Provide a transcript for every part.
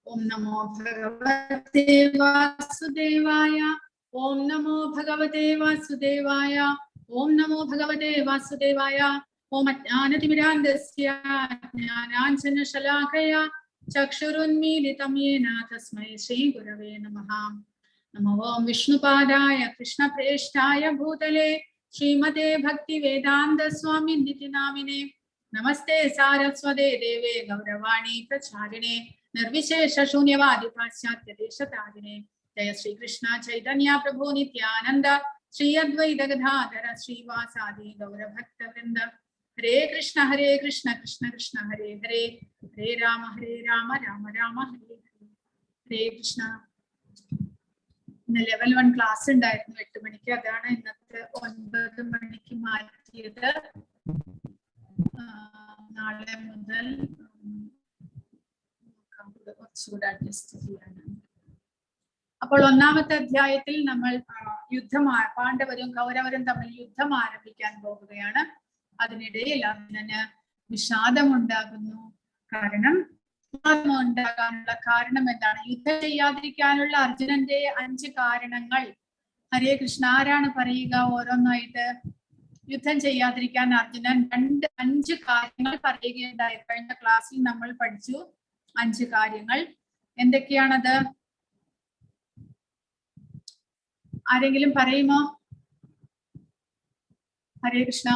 ओम नमो भगवते वासुदेवाय। ओम नमो भगवते वासुदेवाय। ओम नमो भगवते वासुदेवाय। ओम ज्ञानतिमिरान्धस्य ज्ञानाञ्जनशलाकया चक्षुरुन्मीलितं येन तस्मै श्रीगुरवे नमः। नमो ओम विष्णुपादाय कृष्णप्रेष्ठाय भूतले श्रीमते भक्तिवेदान्त स्वामिनिति नामिने। नमस्ते सारस्वते देवे गौरवाणी प्रचारिणे निर्विशेष शून्यवादी पाश्चात्य देशतारिणे। जय श्री कृष्ण चैतन्य प्रभु नित्यानंद श्री अद्वैत गदाधर श्रीवासादि गौर भक्त वृंद। हरे कृष्ण कृष्ण कृष्ण हरे हरे, हरे राम राम राम हरे हरे। हरे कृष्ण. ഇന്ന് ലെവൽ 1 ക്ലാസ് ഉണ്ടായിരുന്നു 8 മണിക്ക്. അതാണ് ഇന്നത്തെ 9 മണിക്ക് മാറ്റിയത്. നാളെ മുതൽ കുറച്ചുകൂടെ അഡ്ജസ്റ്റ് ചെയ്യാനാണ്. അപ്പോൾ ഒന്നാമത്തെ അധ്യായത്തിൽ നമ്മൾ പാണ്ഡവരും കൗരവരും തമ്മിൽ യുദ്ധം ആരംഭിക്കാൻ പോകുകയാണ്. അതിനിടയിൽ അർജുനന് വിഷാദമുണ്ടാകുന്നു. ഉണ്ടാകാനുള്ള കാരണം എന്താണ്? യുദ്ധം ചെയ്യാതിരിക്കാനുള്ള അർജുനന്റെ 5 കാരണങ്ങൾ. ഹരേ കൃഷ്ണ. ആരാണ് പറയുക ഓരോന്നായിട്ട്? യുദ്ധം ചെയ്യാതിരിക്കാൻ അർജുനൻ 5 കാര്യങ്ങൾ പറയുകയുണ്ടായി. കഴിഞ്ഞ ക്ലാസ്സിൽ നമ്മൾ പഠിച്ചു 5 കാര്യങ്ങൾ. എന്തൊക്കെയാണത്? ആരെങ്കിലും പറയുമോ? ഹരേ കൃഷ്ണ.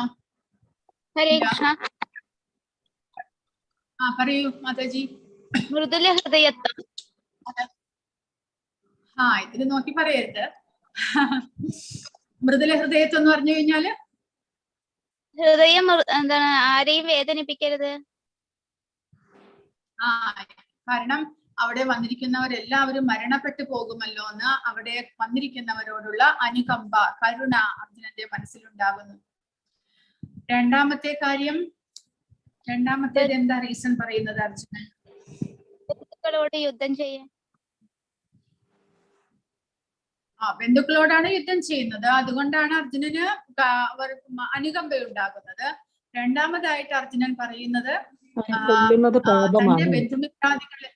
ഹരേ കൃഷ്ണ. പറയൂ മാതാജി. മൃദുല ഹൃദയത്വം. ഇതിന് നോക്കി പറയരുത്. മൃദുല ഹൃദയത്വം എന്ന് പറഞ്ഞു കഴിഞ്ഞാല് ഹൃദയം എന്താണ്? ആരെയും വേദനിപ്പിക്കരുത്. കാരണം അവിടെ വന്നിരിക്കുന്നവരെല്ലാവരും മരണപ്പെട്ടു പോകുമല്ലോ എന്ന് അവിടെ വന്നിരിക്കുന്നവരോടുള്ള അനുകമ്പ, കരുണ അർജുനന്റെ മനസ്സിലുണ്ടാകുന്നു. രണ്ടാമത്തെ കാര്യം, രണ്ടാമത്തേത് എന്താ റീസൺ പറയുന്നത് അർജുനൻ? ബന്ധുക്കളോട് യുദ്ധം ചെയ്യാൻ. ബന്ധുക്കളോടാണ് യുദ്ധം ചെയ്യുന്നത്. അതുകൊണ്ടാണ് അർജുനന് അനുകമ്പയുണ്ടാകുന്നത്. രണ്ടാമതായിട്ട് അർജുനൻ പറയുന്നത് തന്റെ ബന്ധുമിത്രാദികളെ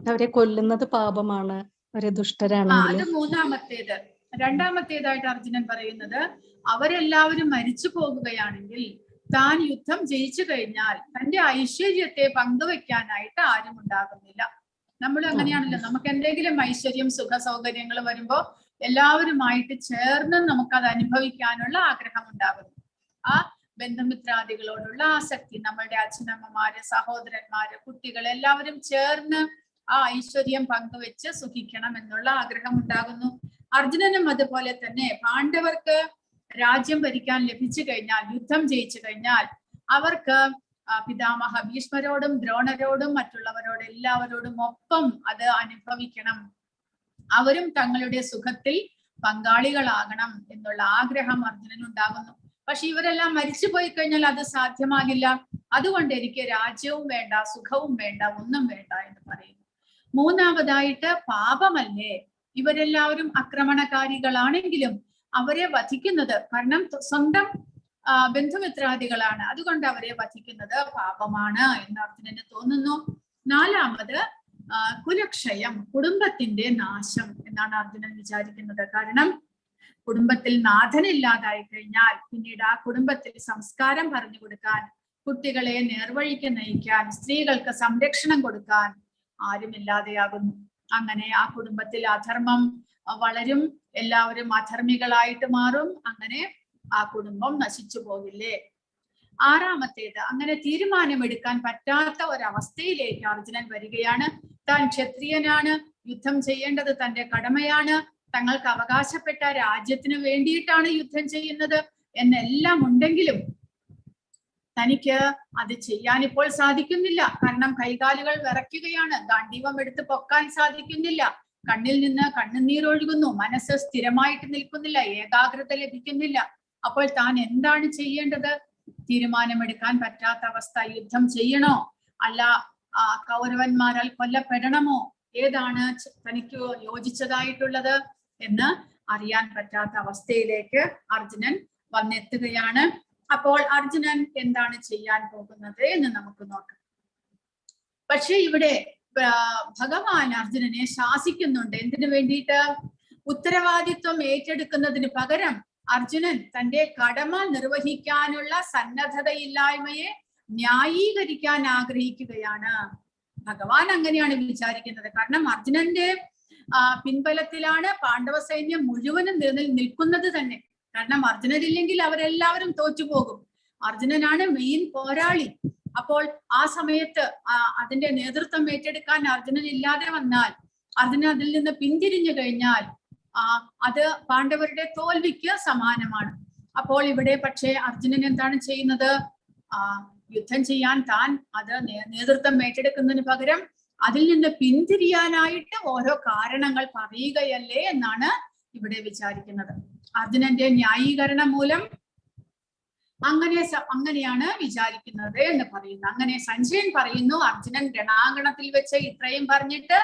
അവരെ കൊല്ലുന്നത് പാപമാണ്, അവരെ ദുഷ്ടരാണ്. അത് മൂന്നാമത്തേത്. രണ്ടാമത്തേതായിട്ട് അർജുനൻ പറയുന്നത് അവരെല്ലാവരും മരിച്ചു പോകുകയാണെങ്കിൽ താൻ യുദ്ധം ജയിച്ചു കഴിഞ്ഞാൽ തന്റെ ഐശ്വര്യത്തെ പങ്കുവെക്കാനായിട്ട് ആരും ഉണ്ടാകുന്നില്ല. നമ്മൾ അങ്ങനെയാണല്ലോ. നമുക്ക് എന്തെങ്കിലും ഐശ്വര്യം സുഖ സൗകര്യങ്ങൾ വരുമ്പോ എല്ലാവരുമായിട്ട് ചേർന്ന് നമുക്കത് അനുഭവിക്കാനുള്ള ആഗ്രഹം ഉണ്ടാകുന്നു. ആ ബന്ധുമിത്രാദികളോടുള്ള ആസക്തി, നമ്മളുടെ അച്ഛനമ്മമാര്, സഹോദരന്മാര്, കുട്ടികൾ എല്ലാവരും ചേർന്ന് ആ ഐശ്വര്യം പങ്കുവെച്ച് സുഖിക്കണം എന്നുള്ള ആഗ്രഹം ഉണ്ടാകുന്നു. അർജുനനും അതുപോലെ തന്നെ പാണ്ഡവർക്ക് രാജ്യം ഭരിക്കാൻ ലഭിച്ചു കഴിഞ്ഞാൽ, യുദ്ധം ജയിച്ചു കഴിഞ്ഞാൽ അവർക്ക് പിതാമഹ ഭീഷ്മരോടും ദ്രോണരോടും മറ്റുള്ളവരോട് എല്ലാവരോടും ഒപ്പം അത് അനുഭവിക്കണം, അവരും തങ്ങളുടെ സുഖത്തിൽ പങ്കാളികളാകണം എന്നുള്ള ആഗ്രഹം അർജുനനുണ്ടാകുന്നു. പക്ഷെ ഇവരെല്ലാം മരിച്ചു പോയി കഴിഞ്ഞാൽ അത് സാധ്യമാകില്ല. അതുകൊണ്ട് എനിക്ക് രാജ്യവും വേണ്ട, സുഖവും വേണ്ട, ഒന്നും വേണ്ട എന്ന് പറയുന്നു. മൂന്നാമതായിട്ട് പാപമല്ലേ, ഇവരെല്ലാവരും ആക്രമണകാരികളാണെങ്കിലും അവരെ വധിക്കുന്നത്, കാരണം സ്വന്തം ബന്ധുമിത്രാദികളാണ്, അതുകൊണ്ട് അവരെ വധിക്കുന്നത് പാപമാണ് എന്ന് അർജുനന് തോന്നുന്നു. നാലാമത് കുലക്ഷയം, കുടുംബത്തിന്റെ നാശം എന്നാണ് അർജുനൻ വിചാരിക്കുന്നത്. കാരണം കുടുംബത്തിൽ നാഥനില്ലാതായി കഴിഞ്ഞാൽ പിന്നീട് ആ കുടുംബത്തിൽ സംസ്കാരം പറഞ്ഞു കൊടുക്കാൻ, കുട്ടികളെ നേർവഴിക്ക് നയിക്കാൻ, സ്ത്രീകൾക്ക് സംരക്ഷണം കൊടുക്കാൻ ആരുമില്ലാതെയാകുന്നു. അങ്ങനെ ആ കുടുംബത്തിൽ അധർമ്മം വളരും, എല്ലാവരും അധർമ്മികളായിട്ട് മാറും. അങ്ങനെ ആ കുടുംബം നശിച്ചു പോകില്ലേ? ആറാമത്തേത്, അങ്ങനെ തീരുമാനമെടുക്കാൻ പറ്റാത്ത ഒരവസ്ഥയിലേക്ക് അർജുനൻ വരികയാണ്. താൻ ക്ഷത്രിയനാണ്, യുദ്ധം ചെയ്യേണ്ടത് തന്റെ കടമയാണ്, തങ്ങൾക്ക് അവകാശപ്പെട്ട രാജ്യത്തിന് വേണ്ടിയിട്ടാണ് യുദ്ധം ചെയ്യുന്നത് എന്നെല്ലാം ഉണ്ടെങ്കിലും തനിക്ക് അത് ചെയ്യാൻ ഇപ്പോൾ സാധിക്കുന്നില്ല. കാരണം കൈകാലുകൾ വിറയ്ക്കുകയാണ്, ഗാണ്ഡീവം എടുത്ത് പൊക്കാൻ സാധിക്കുന്നില്ല, കണ്ണിൽ നിന്ന് കണ്ണുനീരൊഴുകുന്നു, മനസ്സ് സ്ഥിരമായിട്ട് നിൽക്കുന്നില്ല, ഏകാഗ്രത ലഭിക്കുന്നില്ല. അപ്പോൾ താൻ എന്താണ് ചെയ്യേണ്ടത്? തീരുമാനമെടുക്കാൻ പറ്റാത്ത അവസ്ഥ. യുദ്ധം ചെയ്യണോ, അല്ല കൗരവന്മാരാൽ കൊല്ലപ്പെടണമോ, ഏതാണ് തനിക്ക് യോജിച്ചതായിട്ടുള്ളത് എന്ന് അറിയാൻ പറ്റാത്ത അവസ്ഥയിലേക്ക് അർജുനൻ വന്നെത്തുകയാണ്. അപ്പോൾ അർജുനൻ എന്താണ് ചെയ്യാൻ പോകുന്നത് എന്ന് നമുക്ക് നോക്കാം. പക്ഷെ ഇവിടെ ഭഗവാൻ അർജുനനെ ശാസിക്കുന്നുണ്ട്. എന്തിനു വേണ്ടിയിട്ട്? ഉത്തരവാദിത്വം ഏറ്റെടുക്കുന്നതിന് പകരം അർജുനൻ തന്റെ കടമ നിർവഹിക്കാനുള്ള സന്നദ്ധതയില്ലായ്മയെ ന്യായീകരിക്കാൻ ആഗ്രഹിക്കുകയാണ്. ഭഗവാൻ അങ്ങനെയാണ് വിചാരിക്കുന്നത്. കാരണം അർജുനന്റെ പിൻബലത്തിലാണ് പാണ്ഡവ സൈന്യം മുഴുവനും നിൽക്കുന്നത് തന്നെ. കാരണം അർജുനനില്ലെങ്കിൽ അവരെല്ലാവരും തോറ്റുപോകും. അർജുനനാണ് മെയിൻ പോരാളി. അപ്പോൾ ആ സമയത്ത് അതിന്റെ നേതൃത്വം ഏറ്റെടുക്കാൻ അർജുനൻ ഇല്ലാതെ വന്നാൽ, അർജുനൻ അതിൽ നിന്ന് പിന്തിരിഞ്ഞു കഴിഞ്ഞാൽ അത് പാണ്ഡവരുടെ തോൽവിക്ക് സമാനമാണ്. അപ്പോൾ ഇവിടെ പക്ഷേ അർജുനൻ എന്താണ് ചെയ്യുന്നത്? യുദ്ധം ചെയ്യാൻ താൻ അത് നേതൃത്വം ഏറ്റെടുക്കുന്നതിന് പകരം അതിൽ നിന്ന് പിന്തിരിയാനായിട്ട് ഓരോ കാരണങ്ങൾ പറയുകയല്ലേ എന്നാണ് ഇവിടെ വിചാരിക്കുന്നത്. അർജുനന്റെ ന്യായീകരണം മൂലം അങ്ങനെയാണ് വിചാരിക്കുന്നത് എന്ന് പറയുന്നു. അങ്ങനെ സഞ്ജയൻ പറയുന്നു, അർജുനൻ രണാങ്കണത്തിൽ വെച്ച് ഇത്രയും പറഞ്ഞിട്ട്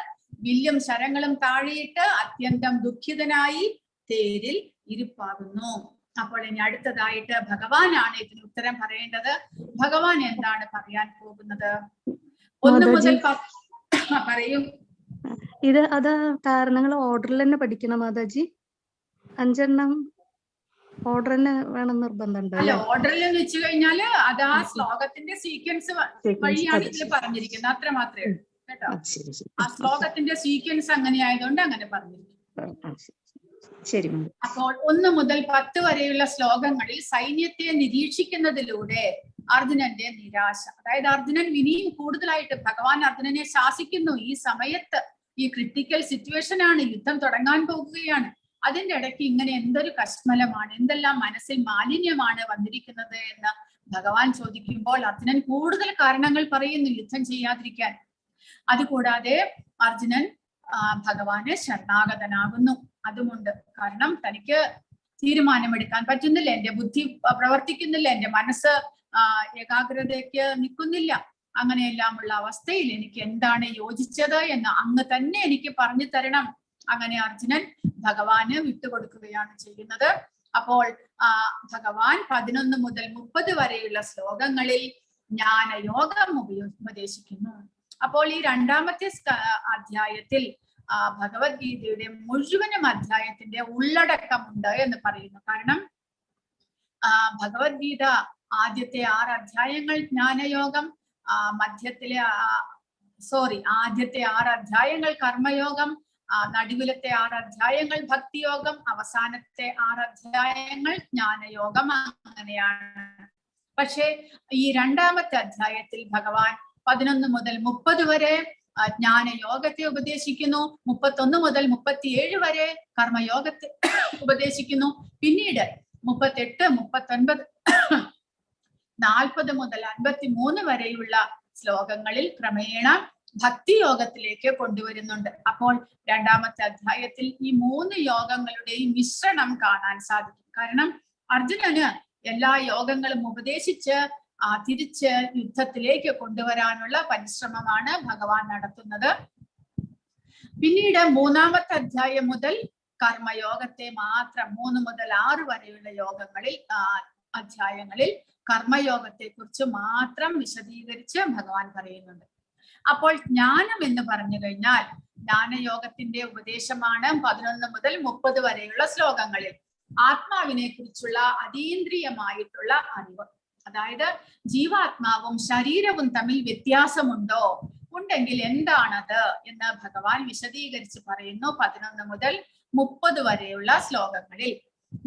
വില്ലും ശരങ്ങളും താഴെയിട്ട് അത്യന്തം ദുഃഖിതനായി തേരിൽ ഇരിപ്പാകുന്നു. അപ്പോൾ ഇനി അടുത്തതായിട്ട് ഭഗവാനാണ് ഇതിന് ഉത്തരം പറയേണ്ടത്. ഭഗവാൻ എന്താണ് പറയാൻ പോകുന്നത്? 1 മുതൽ 10 പറയൂ. ഇത് അത് കാരണങ്ങൾ ഓർഡറിൽ തന്നെ പഠിക്കണം മാതാജി. 5 ഓർഡർ തന്നെ വേണം നിർബന്ധമുണ്ടോ? അല്ല, ഓർഡറിൽ എന്ന് വെച്ച് കഴിഞ്ഞാല് അത് ആ ശ്ലോകത്തിന്റെ സീക്വൻസ് വഴിയാണ് ഇതിൽ പറഞ്ഞിരിക്കുന്നത്. അത്ര മാത്രമേ ഉള്ളൂ കേട്ടോ. ആ ശ്ലോകത്തിന്റെ സീക്വൻസ് അങ്ങനെ ആയതുകൊണ്ട് അങ്ങനെ പറഞ്ഞിരിക്കും. ശരി. അപ്പോൾ 1 മുതൽ 10 വരെയുള്ള ശ്ലോകങ്ങളിൽ സൈന്യത്തെ നിരീക്ഷിക്കുന്നതിലൂടെ അർജുനന്റെ നിരാശ, അതായത് അർജുനൻ ഇനിയും കൂടുതലായിട്ട് ഭഗവാൻ അർജുനനെ ശാസിക്കുന്നു. ഈ സമയത്ത് ഈ ക്രിട്ടിക്കൽ സിറ്റുവേഷൻ ആണ്, യുദ്ധം തുടങ്ങാൻ പോകുകയാണ്. അതിന്റെ ഇടയ്ക്ക് ഇങ്ങനെ എന്തൊരു കശ്മലമാണ്, എന്തെല്ലാം മനസ്സിൽ മാലിന്യമാണ് വന്നിരിക്കുന്നത് എന്ന് ഭഗവാൻ ചോദിക്കുമ്പോൾ അർജുനൻ കൂടുതൽ കാരണങ്ങൾ പറയുന്നു യുദ്ധം ചെയ്യാതിരിക്കാൻ. അതുകൂടാതെ അർജുനൻ ഭഗവാന് ശരണാഗതനാകുന്നു. അതുമുണ്ട്. കാരണം തനിക്ക് തീരുമാനമെടുക്കാൻ പറ്റുന്നില്ല, എന്റെ ബുദ്ധി പ്രവർത്തിക്കുന്നില്ല, എന്റെ മനസ്സ് ഏകാഗ്രതയ്ക്ക് നിൽക്കുന്നില്ല. അങ്ങനെയെല്ലാമുള്ള അവസ്ഥയിൽ എനിക്ക് എന്താണ് യോജിച്ചത് എന്ന് അങ്ങ് തന്നെ എനിക്ക് പറഞ്ഞു തരണം. അങ്ങനെ അർജുനൻ ഭഗവാന് വിട്ടുകൊടുക്കുകയാണ് ചെയ്യുന്നത്. അപ്പോൾ ഭഗവാൻ 11 മുതൽ 30 വരെയുള്ള ശ്ലോകങ്ങളിൽ ജ്ഞാനയോഗം ഉപദേശിക്കുന്നു. അപ്പോൾ ഈ 2ാമത്തെ അധ്യായത്തിൽ ഭഗവത്ഗീതയുടെ മുഴുവനും അധ്യായത്തിന്റെ ഉള്ളടക്കമുണ്ട് എന്ന് പറയുന്നു. കാരണം ഭഗവത്ഗീത ആദ്യത്തെ 6 അധ്യായങ്ങൾ ജ്ഞാനയോഗം, ആദ്യത്തെ 6 അധ്യായങ്ങൾ കർമ്മയോഗം, നടുവിലത്തെ 6 അധ്യായങ്ങൾ ഭക്തിയോഗം, അവസാനത്തെ 6 അധ്യായങ്ങൾ ജ്ഞാനയോഗം. അങ്ങനെയാണ്. പക്ഷെ ഈ 2ാമത്തെ അധ്യായത്തിൽ ഭഗവാൻ 11 മുതൽ 30 വരെ ജ്ഞാനയോഗത്തെ ഉപദേശിക്കുന്നു. 31 മുതൽ 37 വരെ കർമ്മയോഗത്തെ ഉപദേശിക്കുന്നു. പിന്നീട് 38, 39, 40 മുതൽ 53 വരെയുള്ള ശ്ലോകങ്ങളിൽ ക്രമേണ ഭക്തിയോഗത്തിലേക്ക് കൊണ്ടുവരുന്നുണ്ട്. അപ്പോൾ 2ാമത്തെ അധ്യായത്തിൽ ഈ 3 യോഗങ്ങളുടെയും മിശ്രണം കാണാൻ സാധിക്കും. കാരണം അർജുനന് എല്ലാ യോഗങ്ങളും ഉപദേശിച്ച് തിരിച്ച് യുദ്ധത്തിലേക്ക് കൊണ്ടുവരാനുള്ള പരിശ്രമമാണ് ഭഗവാൻ നടത്തുന്നത്. പിന്നീട് 3ാമത്തെ അധ്യായം മുതൽ കർമ്മയോഗത്തെ മാത്രം 3 മുതൽ 6 വരെയുള്ള അധ്യായങ്ങളിൽ കർമ്മയോഗത്തെ കുറിച്ച് മാത്രം വിശദീകരിച്ച് ഭഗവാൻ പറയുന്നുണ്ട്. അപ്പോൾ ജ്ഞാനം എന്ന് പറഞ്ഞു കഴിഞ്ഞാൽ ജ്ഞാനയോഗത്തിന്റെ ഉപദേശമാണ് 11 മുതൽ 30 വരെയുള്ള ശ്ലോകങ്ങളിൽ. ആത്മാവിനെ കുറിച്ചുള്ള അതീന്ദ്രിയമായിട്ടുള്ള അറിവ്, അതായത് ജീവാത്മാവും ശരീരവും തമ്മിൽ വ്യത്യാസമുണ്ടോ, ഉണ്ടെങ്കിൽ എന്താണത് എന്ന് ഭഗവാൻ വിശദീകരിച്ച് പറയുന്നു 11 മുതൽ 30 വരെയുള്ള ശ്ലോകങ്ങളിൽ.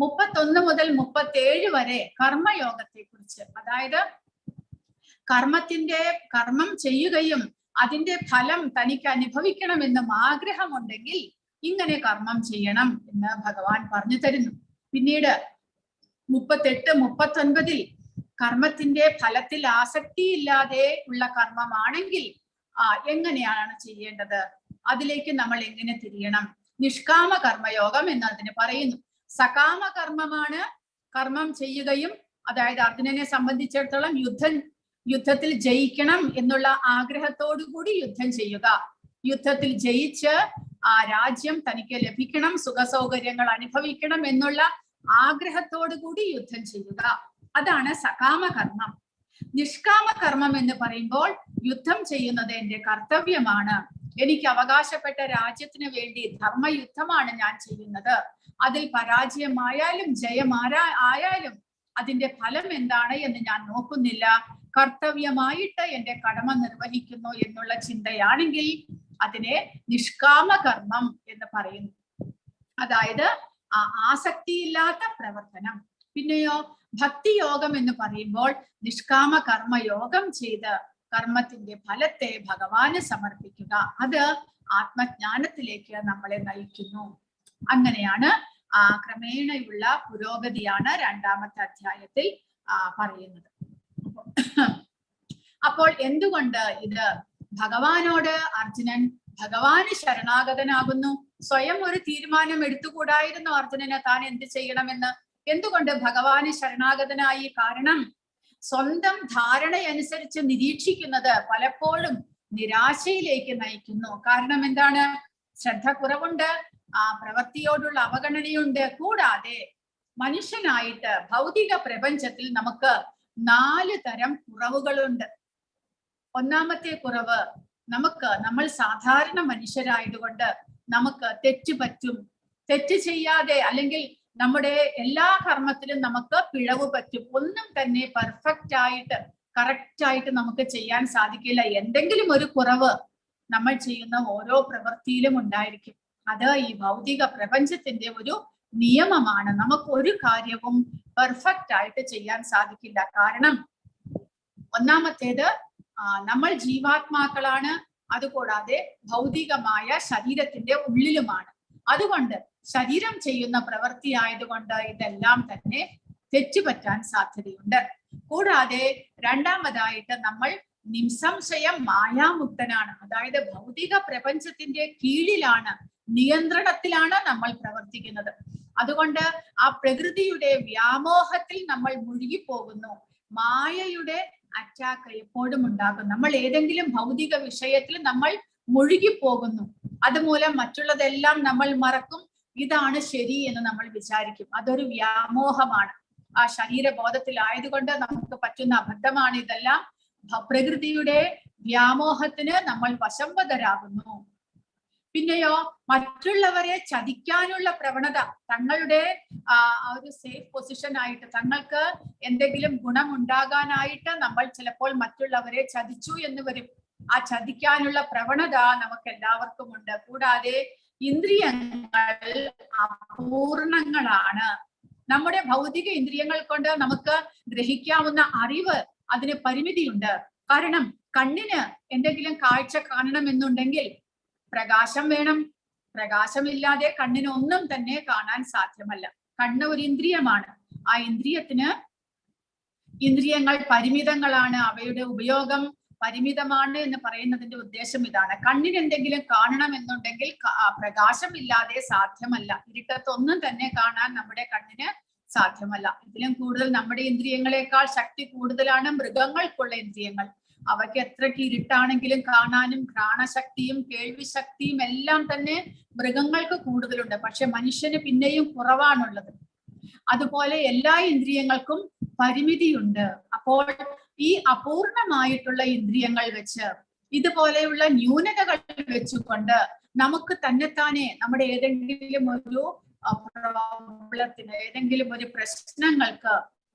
31 മുതൽ 37 വരെ കർമ്മയോഗത്തെ കുറിച്ച്, അതായത് കർമ്മം ചെയ്യുകയും അതിന്റെ ഫലം തനിക്ക് അനുഭവിക്കണമെന്നും ആഗ്രഹമുണ്ടെങ്കിൽ ഇങ്ങനെ കർമ്മം ചെയ്യണം എന്ന് ഭഗവാൻ പറഞ്ഞു തരുന്നു. പിന്നീട് 38, 39 കർമ്മത്തിന്റെ ഫലത്തിൽ ആസക്തിയില്ലാതെ ഉള്ള കർമ്മമാണെങ്കിൽ എങ്ങനെയാണ് ചെയ്യേണ്ടത്, അതിലേക്ക് നമ്മൾ എങ്ങനെ തിരിയണം. നിഷ്കാമ കർമ്മയോഗം എന്നതിന് പറയുന്നു. സകാമ കർമ്മമാണ് കർമ്മം ചെയ്യുകയും, അതായത് അർജുനനെ സംബന്ധിച്ചിടത്തോളം യുദ്ധത്തിൽ ജയിക്കണം എന്നുള്ള ആഗ്രഹത്തോടു കൂടി യുദ്ധം ചെയ്യുക, യുദ്ധത്തിൽ ജയിച്ച് ആ രാജ്യം തനിക്ക് ലഭിക്കണം, സുഖസൗകര്യങ്ങൾ അനുഭവിക്കണം എന്നുള്ള ആഗ്രഹത്തോടു കൂടി യുദ്ധം ചെയ്യുക, അതാണ് സകാമ കർമ്മം. നിഷ്കാമ കർമ്മം എന്ന് പറയുമ്പോൾ യുദ്ധം ചെയ്യുന്നത് എന്റെ കർത്തവ്യമാണ്. എനിക്ക് അവകാശപ്പെട്ട രാജ്യത്തിന് വേണ്ടി ധർമ്മയുദ്ധമാണ് ഞാൻ ചെയ്യുന്നത്. അതിൽ പരാജയമായാലും ജയമായാലും അതിന്റെ ഫലം എന്താണ് എന്ന് ഞാൻ നോക്കുന്നില്ല. കർത്തവ്യമായിട്ട് എന്റെ കടമ നിർവഹിക്കുന്നു എന്നുള്ള ചിന്തയാണെങ്കിൽ അതിനെ നിഷ്കാമ കർമ്മം എന്ന് പറയുന്നു. അതായത് ആസക്തിയില്ലാത്ത പ്രവർത്തനം. പിന്നെയോ ഭക്തിയോഗം എന്ന് പറയുമ്പോൾ നിഷ്കാമ കർമ്മയോഗം ചെയ്ത് കർമ്മത്തിന്റെ ഫലത്തെ ഭഗവാന് സമർപ്പിക്കുക. അത് ആത്മജ്ഞാനത്തിലേക്ക് നമ്മളെ നയിക്കുന്നു. അങ്ങനെയാണ് ക്രമേണയുള്ള പുരോഗതിയാണ് രണ്ടാമത്തെ അധ്യായത്തിൽ പറയുന്നത്. അപ്പോൾ എന്തുകൊണ്ട് ഇത് ഭഗവാനോട് അർജുനൻ ഭഗവാന് ശരണാഗതനാകുന്നു? സ്വയം ഒരു തീരുമാനം എടുത്തുകൂടായിരുന്നു അർജുനന് താൻ എന്ത് ചെയ്യണമെന്ന്? എന്തുകൊണ്ട് ഭഗവാന് ശരണാഗതനായി? കാരണം സ്വന്തം ധാരണയനുസരിച്ച് നിരീക്ഷിക്കുന്നത് പലപ്പോഴും നിരാശയിലേക്ക് നയിക്കുന്നു. കാരണം എന്താണ്? ശ്രദ്ധ കുറവുണ്ട്, പ്രവൃത്തിയോടുള്ള അവഗണനയുണ്ട്. കൂടാതെ മനുഷ്യനായിട്ട് ഭൗതിക പ്രപഞ്ചത്തിൽ നമുക്ക് 4 തരം കുറവുകളുണ്ട്. ഒന്നാമത്തെ കുറവ്, നമ്മൾ സാധാരണ മനുഷ്യരായതുകൊണ്ട് നമുക്ക് തെറ്റ് പറ്റും. തെറ്റ് ചെയ്യാതെ അല്ലെങ്കിൽ നമ്മുടെ എല്ലാ കർമ്മത്തിലും നമുക്ക് പിഴവ് പറ്റും. ഒന്നും തന്നെ പെർഫെക്റ്റ് ആയിട്ട് കറക്റ്റ് ആയിട്ട് നമുക്ക് ചെയ്യാൻ സാധിക്കില്ല. എന്തെങ്കിലും ഒരു കുറവ് നമ്മൾ ചെയ്യുന്ന ഓരോ പ്രവൃത്തിയിലും ഉണ്ടായിരിക്കും. അത് ഈ ഭൗതിക പ്രപഞ്ചത്തിന്റെ ഒരു നിയമമാണ്. നമുക്ക് ഒരു കാര്യവും പെർഫെക്റ്റ് ആയിട്ട് ചെയ്യാൻ സാധിക്കില്ല. കാരണം ഒന്നാമത്തേത്, നമ്മൾ ജീവാത്മാക്കളാണ്. അതുകൂടാതെ ഭൗതികമായ ശരീരത്തിന്റെ ഉള്ളിലുമാണ്. അതുകൊണ്ട് ശരീരം ചെയ്യുന്ന പ്രവൃത്തി ആയതുകൊണ്ട് ഇതെല്ലാം തന്നെ തെറ്റുപറ്റാൻ സാധ്യതയുണ്ട്. കൂടാതെ രണ്ടാമതായിട്ട് നമ്മൾ നിസ്സംശയം മായാമുക്തനാണ്. അതായത് ഭൗതിക പ്രപഞ്ചത്തിന്റെ കീഴിലാണ്, നിയന്ത്രണത്തിലാണ് നമ്മൾ പ്രവർത്തിക്കുന്നത്. അതുകൊണ്ട് ആ പ്രകൃതിയുടെ വ്യാമോഹത്തിൽ നമ്മൾ മുഴുകിപ്പോകുന്നു. മായയുടെ അറ്റാക്ക് എപ്പോഴും ഉണ്ടാകും. നമ്മൾ ഏതെങ്കിലും ഭൗതിക വിഷയത്തിൽ നമ്മൾ മുഴുകിപ്പോകുന്നു. അതുമൂലം മറ്റുള്ളതെല്ലാം നമ്മൾ മറക്കും. ഇതാണ് ശരി എന്ന് നമ്മൾ വിചാരിക്കും. അതൊരു വ്യാമോഹമാണ്. ആ ശരീരബോധത്തിലായതുകൊണ്ട് നമുക്ക് പറ്റുന്ന അബദ്ധമാണ് ഇതെല്ലാം. പ്രകൃതിയുടെ വ്യാമോഹത്തിന് നമ്മൾ വശംവദരാകുന്നു. പിന്നെയോ മറ്റുള്ളവരെ ചതിക്കാനുള്ള പ്രവണത, തങ്ങളുടെ ഒരു സേഫ് പൊസിഷൻ ആയിട്ട്, തങ്ങൾക്ക് എന്തെങ്കിലും ഗുണമുണ്ടാകാനായിട്ട് നമ്മൾ ചിലപ്പോൾ മറ്റുള്ളവരെ ചതിച്ചു എന്ന് വരും. ആ ചതിക്കാനുള്ള പ്രവണത നമുക്ക് എല്ലാവർക്കും ഉണ്ട്. കൂടാതെ ഇന്ദ്രിയങ്ങൾ അപൂർണങ്ങളാണ്. നമ്മുടെ ഭൗതിക ഇന്ദ്രിയങ്ങൾ കൊണ്ട് നമുക്ക് ഗ്രഹിക്കാവുന്ന അറിവ് അതിന് പരിമിതിയുണ്ട്. കാരണം കണ്ണിന് എന്തെങ്കിലും കാഴ്ച കാണണമെന്നുണ്ടെങ്കിൽ പ്രകാശം വേണം. പ്രകാശമില്ലാതെ കണ്ണിന് ഒന്നും തന്നെ കാണാൻ സാധ്യമല്ല. കണ്ണ് ഒരു ഇന്ദ്രിയമാണ്. ആ ഇന്ദ്രിയങ്ങൾ പരിമിതങ്ങളാണ്. അവയുടെ ഉപയോഗം പരിമിതമാണ് എന്ന് പറയുന്നതിന്റെ ഉദ്ദേശം ഇതാണ്. കണ്ണിന് എന്തെങ്കിലും കാണണം എന്നുണ്ടെങ്കിൽ പ്രകാശമില്ലാതെ സാധ്യമല്ല. ഇരുട്ടത്തൊന്നും തന്നെ കാണാൻ നമ്മുടെ കണ്ണിന് സാധ്യമല്ല. ഇതിലും കൂടുതൽ നമ്മുടെ ഇന്ദ്രിയങ്ങളെക്കാൾ ശക്തി കൂടുതലാണ് മൃഗങ്ങൾക്കുള്ള ഇന്ദ്രിയങ്ങൾ. അവയ്ക്ക് എത്രയ്ക്ക് ഇരുട്ടാണെങ്കിലും കാണാനും ഘ്രാണശക്തിയും കേൾവി ശക്തിയും എല്ലാം തന്നെ മൃഗങ്ങൾക്ക് കൂടുതലുണ്ട്. പക്ഷെ മനുഷ്യന് പിന്നെയും കുറവാണുള്ളത്. അതുപോലെ എല്ലാ ഇന്ദ്രിയങ്ങൾക്കും പരിമിതിയുണ്ട്. അപ്പോൾ ഈ അപൂർണമായിട്ടുള്ള ഇന്ദ്രിയങ്ങൾ വെച്ച്, ഇതുപോലെയുള്ള ന്യൂനതകൾ വെച്ചുകൊണ്ട് നമുക്ക് തന്നെത്താനെ നമ്മുടെ ഏതെങ്കിലും ഒരു പ്രോബ്ലത്തിന്, ഏതെങ്കിലും ഒരു പ്രശ്നങ്ങൾക്ക്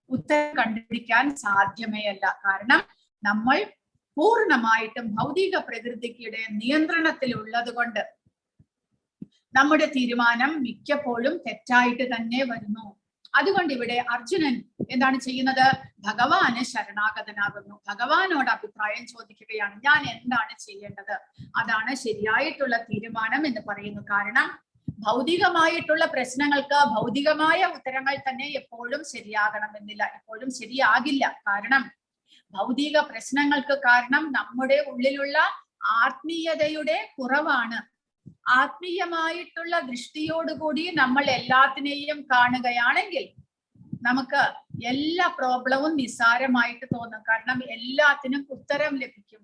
ഉത്തരം കണ്ടുപിടിക്കാൻ സാധ്യമേ അല്ല. കാരണം നമ്മൾ പൂർണ്ണമായിട്ടും ഭൗതിക പ്രകൃതിയുടെ നിയന്ത്രണത്തിൽ ഉള്ളത് കൊണ്ട് നമ്മുടെ തീരുമാനം മിക്കപ്പോഴും തെറ്റായിട്ട് തന്നെ വരുന്നു. അതുകൊണ്ട് ഇവിടെ അർജുനൻ എന്താണ് ചെയ്യുന്നത്? ഭഗവാന് ശരണാഗതനാകുന്നു. ഭഗവാനോട് അഭിപ്രായം ചോദിക്കുകയാണ്. ഞാൻ എന്താണ് ചെയ്യേണ്ടത്? അതാണ് ശരിയായിട്ടുള്ള തീരുമാനം എന്ന് പറയുന്നു. കാരണം ഭൗതികമായിട്ടുള്ള പ്രശ്നങ്ങൾക്ക് ഭൗതികമായ ഉത്തരങ്ങൾ തന്നെ എപ്പോഴും ശരിയാകണമെന്നില്ല, എപ്പോഴും ശരിയാകില്ല. കാരണം ഭൗതിക പ്രശ്നങ്ങൾക്ക് കാരണം നമ്മുടെ ഉള്ളിലുള്ള ആത്മീയതയുടെ കുറവാണ്. ആത്മീയമായിട്ടുള്ള ദൃഷ്ടിയോടുകൂടി നമ്മൾ എല്ലാത്തിനെയും കാണുകയാണെങ്കിൽ നമുക്ക് എല്ലാ പ്രോബ്ലവും നിസ്സാരമായിട്ട് തോന്നും. കാരണം എല്ലാത്തിനും ഉത്തരം ലഭിക്കും.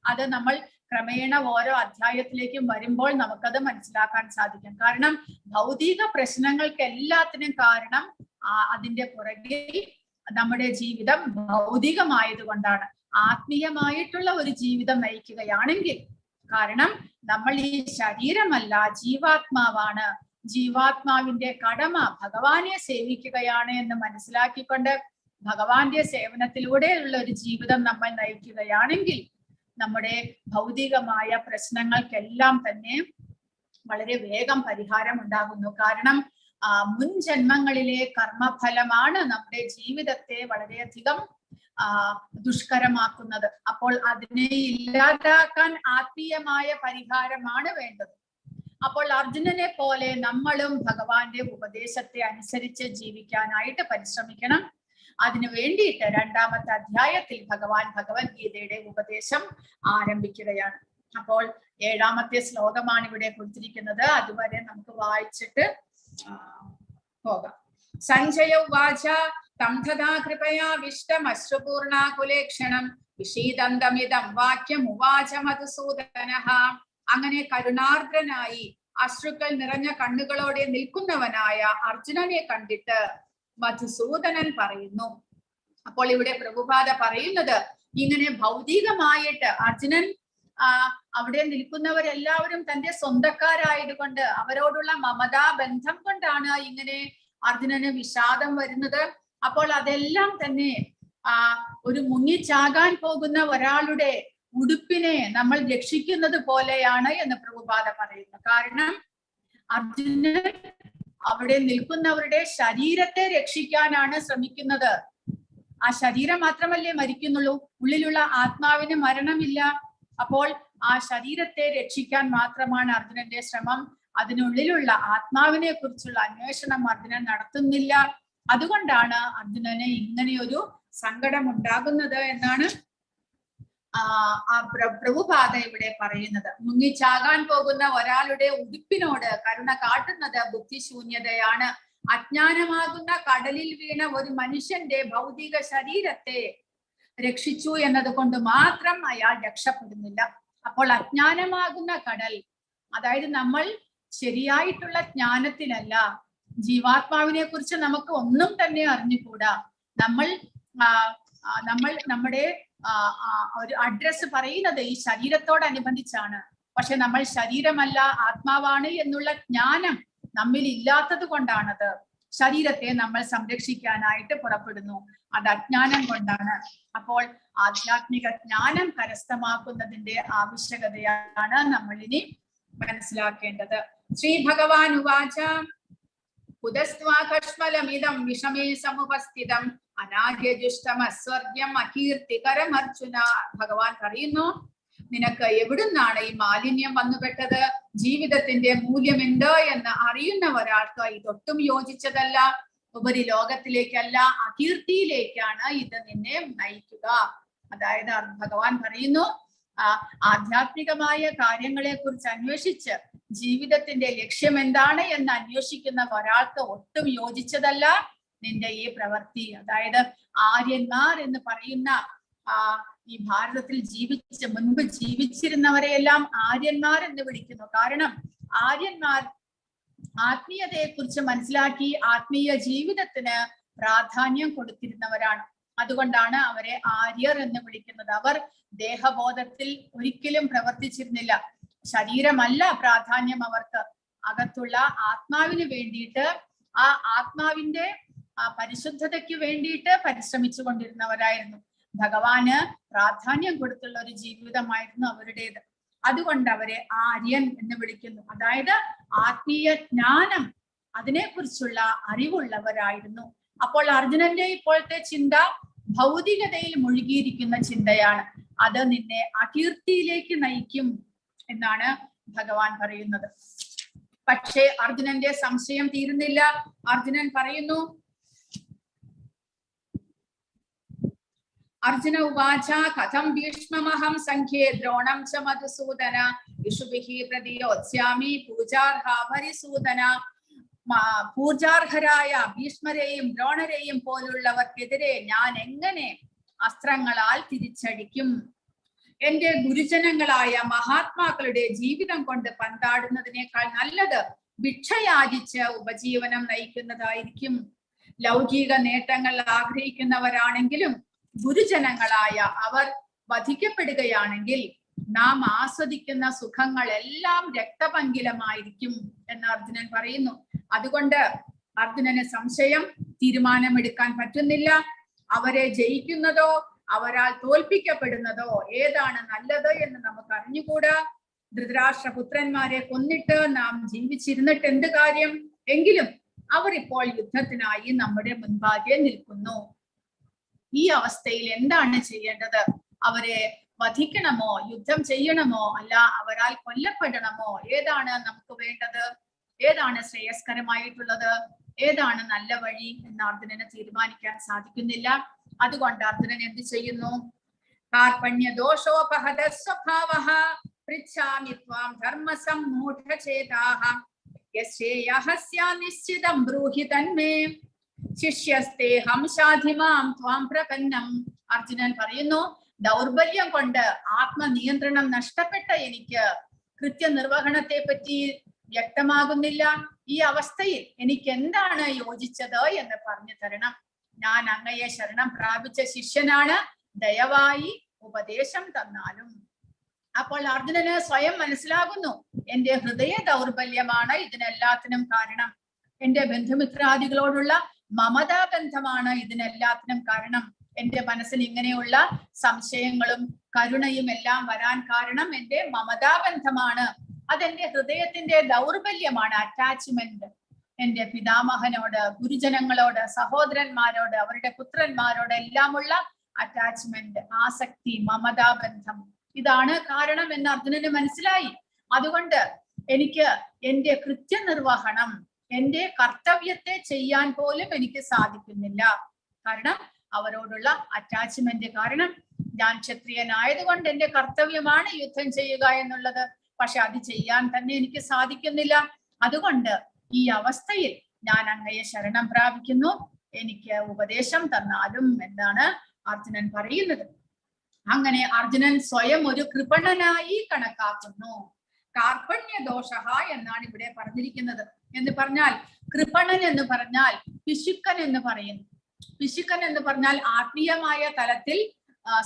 അത് നമ്മൾ ക്രമേണ ഓരോ അധ്യായത്തിലേക്കും വരുമ്പോൾ നമുക്കത് മനസ്സിലാക്കാൻ സാധിക്കും. കാരണം ഭൗതിക പ്രശ്നങ്ങൾക്ക് എല്ലാത്തിനും കാരണം അതിന്റെ പുറകിൽ നമ്മുടെ ജീവിതം ഭൗതികമായതുകൊണ്ടാണ്. ആത്മീയമായിട്ടുള്ള ഒരു ജീവിതം നയിക്കുകയാണെങ്കിൽ, കാരണം നമ്മൾ ഈ ശരീരമല്ല, ജീവാത്മാവാണ്. ജീവാത്മാവിന്റെ കടമ ഭഗവാനെ സേവിക്കുകയാണ് എന്ന് മനസ്സിലാക്കിക്കൊണ്ട് ഭഗവാന്റെ സേവനത്തിലൂടെയുള്ള ഒരു ജീവിതം നമ്മൾ നയിക്കുകയാണെങ്കിൽ നമ്മുടെ ഭൗതികമായ പ്രശ്നങ്ങൾക്കെല്ലാം തന്നെ വളരെ വേഗം പരിഹാരം ഉണ്ടാകുന്നു. കാരണം മുൻ ജന്മങ്ങളിലെ കർമ്മഫലമാണ് നമ്മുടെ ജീവിതത്തെ വളരെയധികം ദുഷ്കരമാക്കുന്നത്. അപ്പോൾ അതിനെ ഇല്ലാതാക്കാൻ ആത്മീയമായ പരിഹാരമാണ് വേണ്ടത്. അപ്പോൾ അർജുനനെ പോലെ നമ്മളും ഭഗവാന്റെ ഉപദേശത്തെ അനുസരിച്ച് ജീവിക്കാനായിട്ട് പരിശ്രമിക്കണം. അതിനു വേണ്ടിയിട്ട് 2-ാമത്തെ അധ്യായത്തിൽ ഭഗവാൻ ഭഗവത്ഗീതയുടെ ഉപദേശം ആരംഭിക്കുകയാണ്. അപ്പോൾ 7-ാമത്തെ ശ്ലോകമാണ് ഇവിടെ കൊടുത്തിരിക്കുന്നത്. അതുവരെ നമുക്ക് വായിച്ചിട്ട് പോകാം. സഞ്ജയ ഉവാച തം തഥാ കൃപയാ വിഷ്ടമശ്രുപൂർണാകുലേക്ഷണം വിഷീദന്തമിതം വാക്യം ഉവാച മധുസൂദനഃ. അങ്ങനെ കരുണാർദ്രനായി അശ്രുക്കൾ നിറഞ്ഞ കണ്ണുകളോടെ നിൽക്കുന്നവനായ അർജുനനെ കണ്ടിട്ട് മധുസൂദനൻ പറയുന്നു. അപ്പോൾ ഇവിടെ പ്രഭുപാദ പറയുന്നത്, ഇങ്ങനെ ഭൗതികമായിട്ട് അർജുനൻ അവിടെ നിൽക്കുന്നവരെല്ലാവരും തന്റെ സ്വന്തക്കാരായതുകൊണ്ട് അവരോടുള്ള മമതാ ബന്ധം കൊണ്ടാണ് ഇങ്ങനെ അർജുനന് വിഷാദം വരുന്നത്. അപ്പോൾ അതെല്ലാം തന്നെ ഒരു മുങ്ങിച്ചാകാൻ പോകുന്ന ഒരാളുടെ ഉടുപ്പിനെ നമ്മൾ രക്ഷിക്കുന്നത് പോലെയാണ് എന്ന് പ്രഭുപാദ പറയുന്നു. കാരണം അർജുനൻ അവിടെ നിൽക്കുന്നവരുടെ ശരീരത്തെ രക്ഷിക്കാനാണ് ശ്രമിക്കുന്നത്. ആ ശരീരം മാത്രമല്ലേ മരിക്കുന്നുള്ളൂ, ഉള്ളിലുള്ള ആത്മാവിന് മരണമില്ല. അപ്പോൾ ആ ശരീരത്തെ രക്ഷിക്കാൻ മാത്രമാണ് അർജുനന്റെ ശ്രമം. അതിനുള്ളിലുള്ള ആത്മാവിനെ കുറിച്ചുള്ള അന്വേഷണം അർജുനൻ നടത്തുന്നില്ല. അതുകൊണ്ടാണ് അർജുനന് ഇങ്ങനെയൊരു സങ്കടം ഉണ്ടാകുന്നത് എന്നാണ് പ്രഭുപാദ ഇവിടെ പറയുന്നത്. മുങ്ങിച്ചാകാൻ പോകുന്ന ഒരാളുടെ ഉടുപ്പിനോട് കരുണ കാട്ടുന്നത് ബുദ്ധിശൂന്യതയാണ്. അജ്ഞാനമാകുന്ന കടലിൽ വീണ ഒരു മനുഷ്യന്റെ ഭൗതിക ശരീരത്തെ രക്ഷിച്ചു എന്നത് കൊണ്ട് മാത്രം അയാൾ രക്ഷപ്പെടുന്നില്ല. അപ്പോൾ അജ്ഞാനമാകുന്ന കടൽ, അതായത് നമ്മൾ ശരിയായിട്ടുള്ള ജ്ഞാനത്തിലല്ല, ജീവാത്മാവിനെ കുറിച്ച് നമുക്ക് ഒന്നും തന്നെ അറിഞ്ഞുകൂടാ. നമ്മുടെ ഒരു അഡ്രസ് പറയുന്നത് ഈ ശരീരത്തോടനുബന്ധിച്ചാണ്. പക്ഷെ നമ്മൾ ശരീരമല്ല ആത്മാവാണ് എന്നുള്ള ജ്ഞാനം നമ്മിൽ ഇല്ലാത്തത് കൊണ്ടാണത്. ശരീരത്തെ നമ്മൾ സംരക്ഷിക്കാനായിട്ട് പുറപ്പെടുന്നു, അത് അജ്ഞാനം കൊണ്ടാണ്. അപ്പോൾ ആധ്യാത്മിക ജ്ഞാനം കരസ്ഥമാക്കുന്നതിന്റെ ആവശ്യകതയാണ് നമ്മൾ ഇനി മനസ്സിലാക്കേണ്ടത്. ശ്രീ ഭഗവാൻ ഉവാച കുതസ്ത്വാ കഷ്മലമിദം വിഷമേ സമുപസ്ഥിതം അനാദ്യജുഷ്ടമസ്വർഗ്യം അകീർത്തികരം അർജുന. ഭഗവാൻ പറയുന്നു, നിനക്ക് എവിടുന്നാണ് ഈ മാലിന്യം വന്നുപെട്ടത്? ജീവിതത്തിന്റെ മൂല്യം എന്ത് എന്ന് അറിയുന്ന ഒരാൾക്ക് ഇതൊട്ടും യോജിച്ചതല്ല. ഉപരിലോകത്തിലേക്കല്ല, അകീർത്തിയിലേക്കാണ് ഇത് നിന്നെ നയിക്കുക. അതായത് ഭഗവാൻ പറയുന്നു, ആധ്യാത്മികമായ കാര്യങ്ങളെ കുറിച്ച് അന്വേഷിച്ച് ജീവിതത്തിന്റെ ലക്ഷ്യം എന്താണ് എന്ന് അന്വേഷിക്കുന്ന ഒരാൾക്ക് ഒട്ടും യോജിച്ചതല്ല നിന്റെ ഈ പ്രവൃത്തി. അതായത് ആര്യന്മാർ എന്ന് പറയുന്ന ഈ ഭാരതത്തിൽ മുൻപ് ജീവിച്ചിരുന്നവരെയെല്ലാം ആര്യന്മാർ എന്ന് വിളിക്കുന്നു. കാരണം ആര്യന്മാർ ആത്മീയതയെ കുറിച്ച് മനസ്സിലാക്കി ആത്മീയ ജീവിതത്തിന് പ്രാധാന്യം കൊടുത്തിരുന്നവരാണ്. അതുകൊണ്ടാണ് അവരെ ആര്യർ എന്ന് വിളിക്കുന്നത്. അവർ ദേഹബോധത്തിൽ ഒരിക്കലും പ്രവർത്തിച്ചിരുന്നില്ല. ശരീരമല്ല പ്രാധാന്യം അവർക്ക്, അകത്തുള്ള ആത്മാവിന് വേണ്ടിയിട്ട്, ആ ആത്മാവിന്റെ പരിശുദ്ധതയ്ക്ക് വേണ്ടിയിട്ട് പരിശ്രമിച്ചു കൊണ്ടിരുന്നവരായിരുന്നു. ഭഗവാന് പ്രാധാന്യം കൊടുത്തുള്ള ഒരു ജീവിതമായിരുന്നു അവരുടേത്. അതുകൊണ്ട് അവരെ ആര്യൻ എന്ന് വിളിക്കുന്നു. അതായത് ആത്മീയ ജ്ഞാനം, അതിനെക്കുറിച്ചുള്ള അറിവുള്ളവരായിരുന്നു. അപ്പോൾ അർജുനന്റെ ഇപ്പോഴത്തെ ചിന്ത ഭൗതികതയിൽ മുഴുകിയിരിക്കുന്ന ചിന്തയാണ്. അത് നിന്നെ അകീർത്തിയിലേക്ക് നയിക്കും എന്നാണ് ഭഗവാൻ പറയുന്നത്. പക്ഷേ അർജുനന്റെ സംശയം തീരുന്നില്ല. അർജുനൻ പറയുന്നു, അർജുന ഉവാച കഥം ഭീഷ്മമഹം സംഖ്യേ ദ്രോണം ച മധുസൂദന ഇഷുഭിഃ പ്രതിയോത്സ്യാമി പൂജാർഹാരിസൂദന. പൂജാർഹരായ ഭീഷ്മരെയും ദ്രോണരെയും പോലുള്ളവർക്കെതിരെ ഞാൻ എങ്ങനെ അസ്ത്രങ്ങളാൽ തിരിച്ചടിക്കും? എന്റെ ഗുരുജനങ്ങളായ മഹാത്മാക്കളുടെ ജീവിതം കൊണ്ട് പന്താടുന്നതിനേക്കാൾ നല്ലത് ഭിക്ഷയാചിച്ച് ഉപജീവനം നയിക്കുന്നതായിരിക്കും. ലൗകിക നേട്ടങ്ങൾ ആഗ്രഹിക്കുന്നവരാണെങ്കിലും ഗുരുജനങ്ങളായ അവർ വധിക്കപ്പെടുകയാണെങ്കിൽ നാം ആസ്വദിക്കുന്ന സുഖങ്ങളെല്ലാം രക്തപങ്കിലമായിരിക്കും എന്ന് അർജുനൻ പറയുന്നു. അതുകൊണ്ട് അർജുനന് സംശയം, തീരുമാനമെടുക്കാൻ പറ്റുന്നില്ല. അവരെ ജയിക്കുന്നതോ അവരാൽ തോൽപ്പിക്കപ്പെടുന്നതോ ഏതാണ് നല്ലത് എന്ന് നമുക്ക് അറിഞ്ഞുകൂടാ. ധൃതരാഷ്ട്രപുത്രന്മാരെ കൊന്നിട്ട് നാം ജീവിച്ചിരുന്നിട്ട് എന്ത് കാര്യം? എങ്കിലും അവർ ഇപ്പോൾ യുദ്ധത്തിനായി നമ്മുടെ മുൻപാകെ നിൽക്കുന്നു. ഈ അവസ്ഥയിൽ എന്താണ് ചെയ്യേണ്ടത്? അവരെ വധിക്കണമോ, യുദ്ധം ചെയ്യണമോ, അല്ല അവരാൽ കൊല്ലപ്പെടണമോ? ഏതാണ് നമുക്ക് വേണ്ടത്? ഏതാണ് ശ്രേയസ്കരമായിട്ടുള്ളത്? ഏതാണ് നല്ല വഴി എന്ന് അർജുനന് തീരുമാനിക്കാൻ സാധിക്കുന്നില്ല. അതുകൊണ്ട് അർജുനൻ എന്ത് ചെയ്യുന്നു? കാർപണ്യ ദോഷോപഹത സ്വഭാവഃ പൃച്ഛാമി ത്വാം ധർമ്മസമ്മൂഢചേതാഃ യസ്യേയഹസ്യ നിശ്ചിതം ബ്രൂഹി തന്മേ ശിഷ്യസ്തേഹം ശാധിമാം ത്വാം പ്രപന്നം. അർജുനൻ പറയുന്നു, ദൗർബല്യം കൊണ്ട് ആത്മനിയന്ത്രണം നഷ്ടപ്പെട്ട എനിക്ക് കൃത്യനിർവഹണത്തെ പറ്റി വ്യക്തമാകുന്നില്ല. ഈ അവസ്ഥയിൽ എനിക്ക് എന്താണ് യോജിച്ചത് എന്ന് പറഞ്ഞു തരണം. ഞാൻ അങ്ങയെ ശരണം പ്രാപിച്ച ശിഷ്യനാണ്, ദയവായി ഉപദേശം തന്നാലും. അപ്പോൾ അർജുനന് സ്വയം മനസ്സിലാകുന്നു, എന്റെ ഹൃദയ ദൗർബല്യമാണ് ഇതിനെല്ലാത്തിനും കാരണം. എന്റെ ബന്ധുമിത്രാദികളോടുള്ള മമതാബന്ധമാണ് ഇതിനെല്ലാത്തിനും കാരണം. എന്റെ മനസ്സിൽ ഇങ്ങനെയുള്ള സംശയങ്ങളും കരുണയും എല്ലാം വരാൻ കാരണം എന്റെ മമതാബന്ധമാണ്. അതെന്റെ ഹൃദയത്തിന്റെ ദൗർബല്യമാണ്, അറ്റാച്ച്മെന്റ്. എന്റെ പിതാമഹനോട്, ഗുരുജനങ്ങളോട്, സഹോദരന്മാരോട്, അവരുടെ പുത്രന്മാരോട് എല്ലാമുള്ള അറ്റാച്ച്മെന്റ്, ആസക്തി, മമതാബന്ധം, ഇതാണ് കാരണം എന്ന് അർജുനന് മനസ്സിലായി. അതുകൊണ്ട് എനിക്ക് എന്റെ കൃത്യനിർവഹണം, എന്റെ കർത്തവ്യത്തെ ചെയ്യാൻ പോലും എനിക്ക് സാധിക്കുന്നില്ല. കാരണം അവരോടുള്ള അറ്റാച്ച്മെന്റ് കാരണം. ഞാൻ ക്ഷത്രിയനായതുകൊണ്ട് എന്റെ കർത്തവ്യമാണ് യുദ്ധം ചെയ്യുക എന്നുള്ളത്. പക്ഷെ അത് ചെയ്യാൻ തന്നെ എനിക്ക് സാധിക്കുന്നില്ല. അതുകൊണ്ട് ഈ അവസ്ഥയിൽ ഞാൻ അങ്ങയെ ശരണം പ്രാപിക്കുന്നു, എനിക്ക് ഉപദേശം തന്നാലും എന്നാണ് അർജുനൻ പറയുന്നത്. അങ്ങനെ അർജുനൻ സ്വയം ഒരു കൃപണനായി കണക്കാക്കുന്നു. കാർപണ്യ ദോഷ എന്നാണ് ഇവിടെ പറഞ്ഞിരിക്കുന്നത്. എന്ന് പറഞ്ഞാൽ കൃപണൻ എന്ന് പറഞ്ഞാൽ പിശുക്കൻ എന്ന് പറയുന്നു. പിശുക്കൻ എന്ന് പറഞ്ഞാൽ ആത്മീയമായ തലത്തിൽ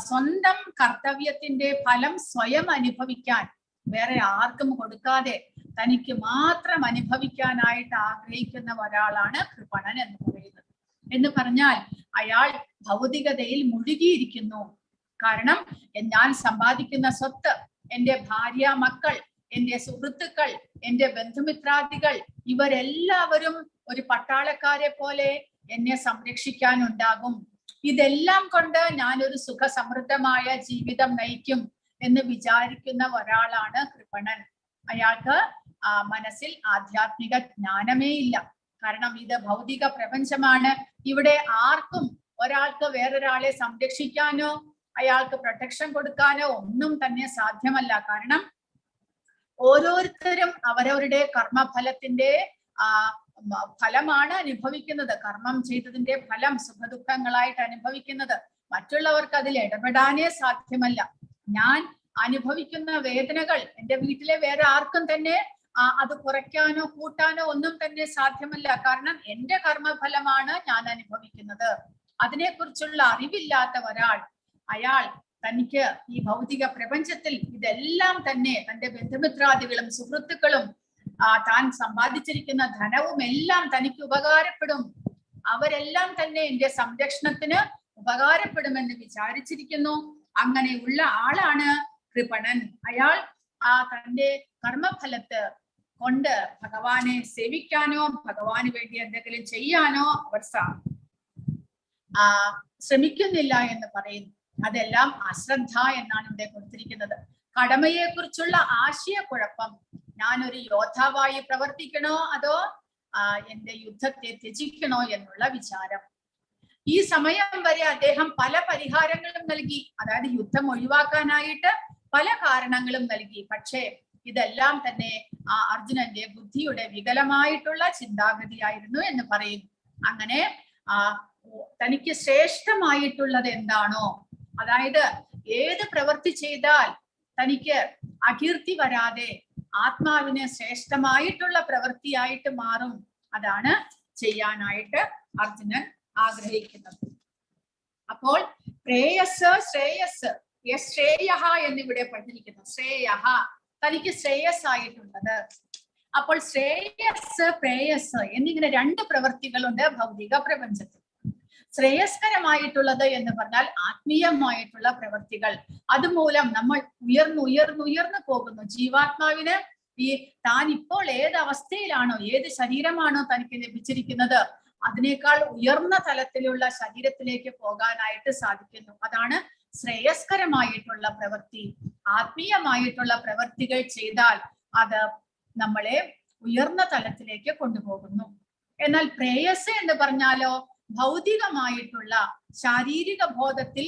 സ്വന്തം കർത്തവ്യത്തിന്റെ ഫലം സ്വയം അനുഭവിക്കാൻ, വേറെ ആർക്കും കൊടുക്കാതെ തനിക്ക് മാത്രം അനുഭവിക്കാനായിട്ട് ആഗ്രഹിക്കുന്ന ഒരാളാണ് കൃപണൻ എന്ന് പറയുന്നത്. എന്ന് പറഞ്ഞാൽ അയാൾ ഭൗതികതയിൽ മുഴുകിയിരിക്കുന്നു. കാരണം ഞാൻ സമ്പാദിക്കുന്ന സ്വത്ത്, എന്റെ ഭാര്യ, മക്കൾ, എന്റെ സുഹൃത്തുക്കൾ, എന്റെ ബന്ധുമിത്രാദികൾ, ഇവരെല്ലാവരും ഒരു പട്ടാളക്കാരെ പോലെ എന്നെ സംരക്ഷിക്കാനുണ്ടാകും. ഇതെല്ലാം കൊണ്ട് ഞാനൊരു സുഖസമൃദ്ധമായ ജീവിതം നയിക്കും എന്ന് വിചാരിക്കുന്ന ഒരാളാണ് കൃപണൻ. അയാൾക്ക് മനസ്സിൽ ആധ്യാത്മിക ജ്ഞാനമേ ഇല്ല. കാരണം ഇത് ഭൗതിക പ്രപഞ്ചമാണ്. ഇവിടെ ആർക്കും ഒരാൾക്ക് വേറൊരാളെ സംരക്ഷിക്കാനോ അയാൾക്ക് പ്രൊട്ടക്ഷൻ കൊടുക്കാനോ ഒന്നും തന്നെ സാധ്യമല്ല. കാരണം ഓരോരുത്തരും അവരവരുടെ കർമ്മഫലത്തിന്റെ ഫലമാണ് അനുഭവിക്കുന്നത്. കർമ്മം ചെയ്തതിന്റെ ഫലം സുഖദുഃഖങ്ങളായിട്ട് അനുഭവിക്കുന്നത്. മറ്റുള്ളവർക്ക് അതിൽ ഇടപെടാനേ സാധ്യമല്ല. ഞാൻ അനുഭവിക്കുന്ന വേദനകൾ എന്റെ വീട്ടിലെ വേറെ ആർക്കും തന്നെ അത് കുറയ്ക്കാനോ കൂട്ടാനോ ഒന്നും തന്നെ സാധ്യമല്ല. കാരണം എന്റെ കർമ്മഫലമാണ് ഞാൻ അനുഭവിക്കുന്നത്. അതിനെക്കുറിച്ചുള്ള അറിവില്ലാത്ത ഒരാൾ, അയാൾ തനിക്ക് ഈ ഭൗതിക പ്രപഞ്ചത്തിൽ ഇതെല്ലാം തന്നെ തന്റെ ബന്ധുമിത്രാദികളും സുഹൃത്തുക്കളും താൻ സമ്പാദിച്ചിരിക്കുന്ന ധനവും എല്ലാം തനിക്ക് ഉപകാരപ്പെടും, അവരെല്ലാം തന്നെ എന്റെ സംരക്ഷണത്തിന് ഉപകാരപ്പെടുമെന്ന് വിചാരിച്ചിരിക്കുന്നു. അങ്ങനെയുള്ള ആളാണ് കൃപണൻ. അയാൾ തന്റെ കർമ്മഫലത്ത് കൊണ്ട് ഭഗവാനെ സേവിക്കാനോ ഭഗവാന് വേണ്ടി എന്തെങ്കിലും ചെയ്യാനോ അവർ ശ്രമിക്കുന്നില്ല എന്ന് പറയുന്നു. അതെല്ലാം അശ്രദ്ധ എന്നാണ് ഇവിടെ കൊടുത്തിരിക്കുന്നത്. കടമയെ കുറിച്ചുള്ള ആശയക്കുഴപ്പം. ഞാനൊരു യോദ്ധാവായി പ്രവർത്തിക്കണോ അതോ എന്റെ യുദ്ധത്തെ ത്യജിക്കണോ എന്നുള്ള വിചാരം. ഈ സമയം വരെ അദ്ദേഹം പല പരിഹാരങ്ങളും നൽകി, അതായത് യുദ്ധം ഒഴിവാക്കാനായിട്ട് പല കാരണങ്ങളും നൽകി. പക്ഷേ ഇതെല്ലാം തന്നെ അർജുനന്റെ ബുദ്ധിയുടെ വികലമായിട്ടുള്ള ചിന്താഗതിയായിരുന്നു എന്ന് പറയുന്നു. അങ്ങനെ തനിക്ക് ശ്രേഷ്ഠമായിട്ടുള്ളത് എന്താണോ, അതായത് ഏത് പ്രവൃത്തി ചെയ്താൽ തനിക്ക് അകീർത്തി വരാതെ ആത്മാവിന് ശ്രേഷ്ഠമായിട്ടുള്ള പ്രവൃത്തിയായിട്ട് മാറും, അതാണ് ചെയ്യാനായിട്ട് അർജുനൻ ആഗ്രഹിക്കുന്നത്. അപ്പോൾ പ്രേയസ് ശ്രേയസ് ശ്രേയ എന്നിവിടെ പഠിച്ചിരിക്കുന്നു. ശ്രേയ തനിക്ക് ശ്രേയസ്സായിട്ടുള്ളത്. അപ്പോൾ ശ്രേയസ് പ്രേയസ് എന്നിങ്ങനെ രണ്ട് പ്രവൃത്തികളുണ്ട് ഭൗതിക പ്രപഞ്ചത്തിൽ. ശ്രേയസ്കരമായിട്ടുള്ളത് എന്ന് പറഞ്ഞാൽ ആത്മീയമായിട്ടുള്ള പ്രവൃത്തികൾ. അതുമൂലം നമ്മൾ ഉയർന്നു പോകുന്നു. ജീവാത്മാവിന് ഈ താൻ ഇപ്പോൾ ഏത് അവസ്ഥയിലാണോ, ഏത് ശരീരമാണോ തനിക്ക് ലഭിച്ചിരിക്കുന്നത്, അതിനേക്കാൾ ഉയർന്ന തലത്തിലുള്ള ശരീരത്തിലേക്ക് പോകാനായിട്ട് സാധിക്കുന്നു. അതാണ് ശ്രേയസ്കരമായിട്ടുള്ള പ്രവൃത്തി. ആത്മീയമായിട്ടുള്ള പ്രവൃത്തികൾ ചെയ്താൽ അത് നമ്മളെ ഉയർന്ന തലത്തിലേക്ക് കൊണ്ടുപോകുന്നു. എന്നാൽ പ്രേയസ് എന്ന് പറഞ്ഞാലോ ഭൗതികമായിട്ടുള്ള ശാരീരിക ബോധത്തിൽ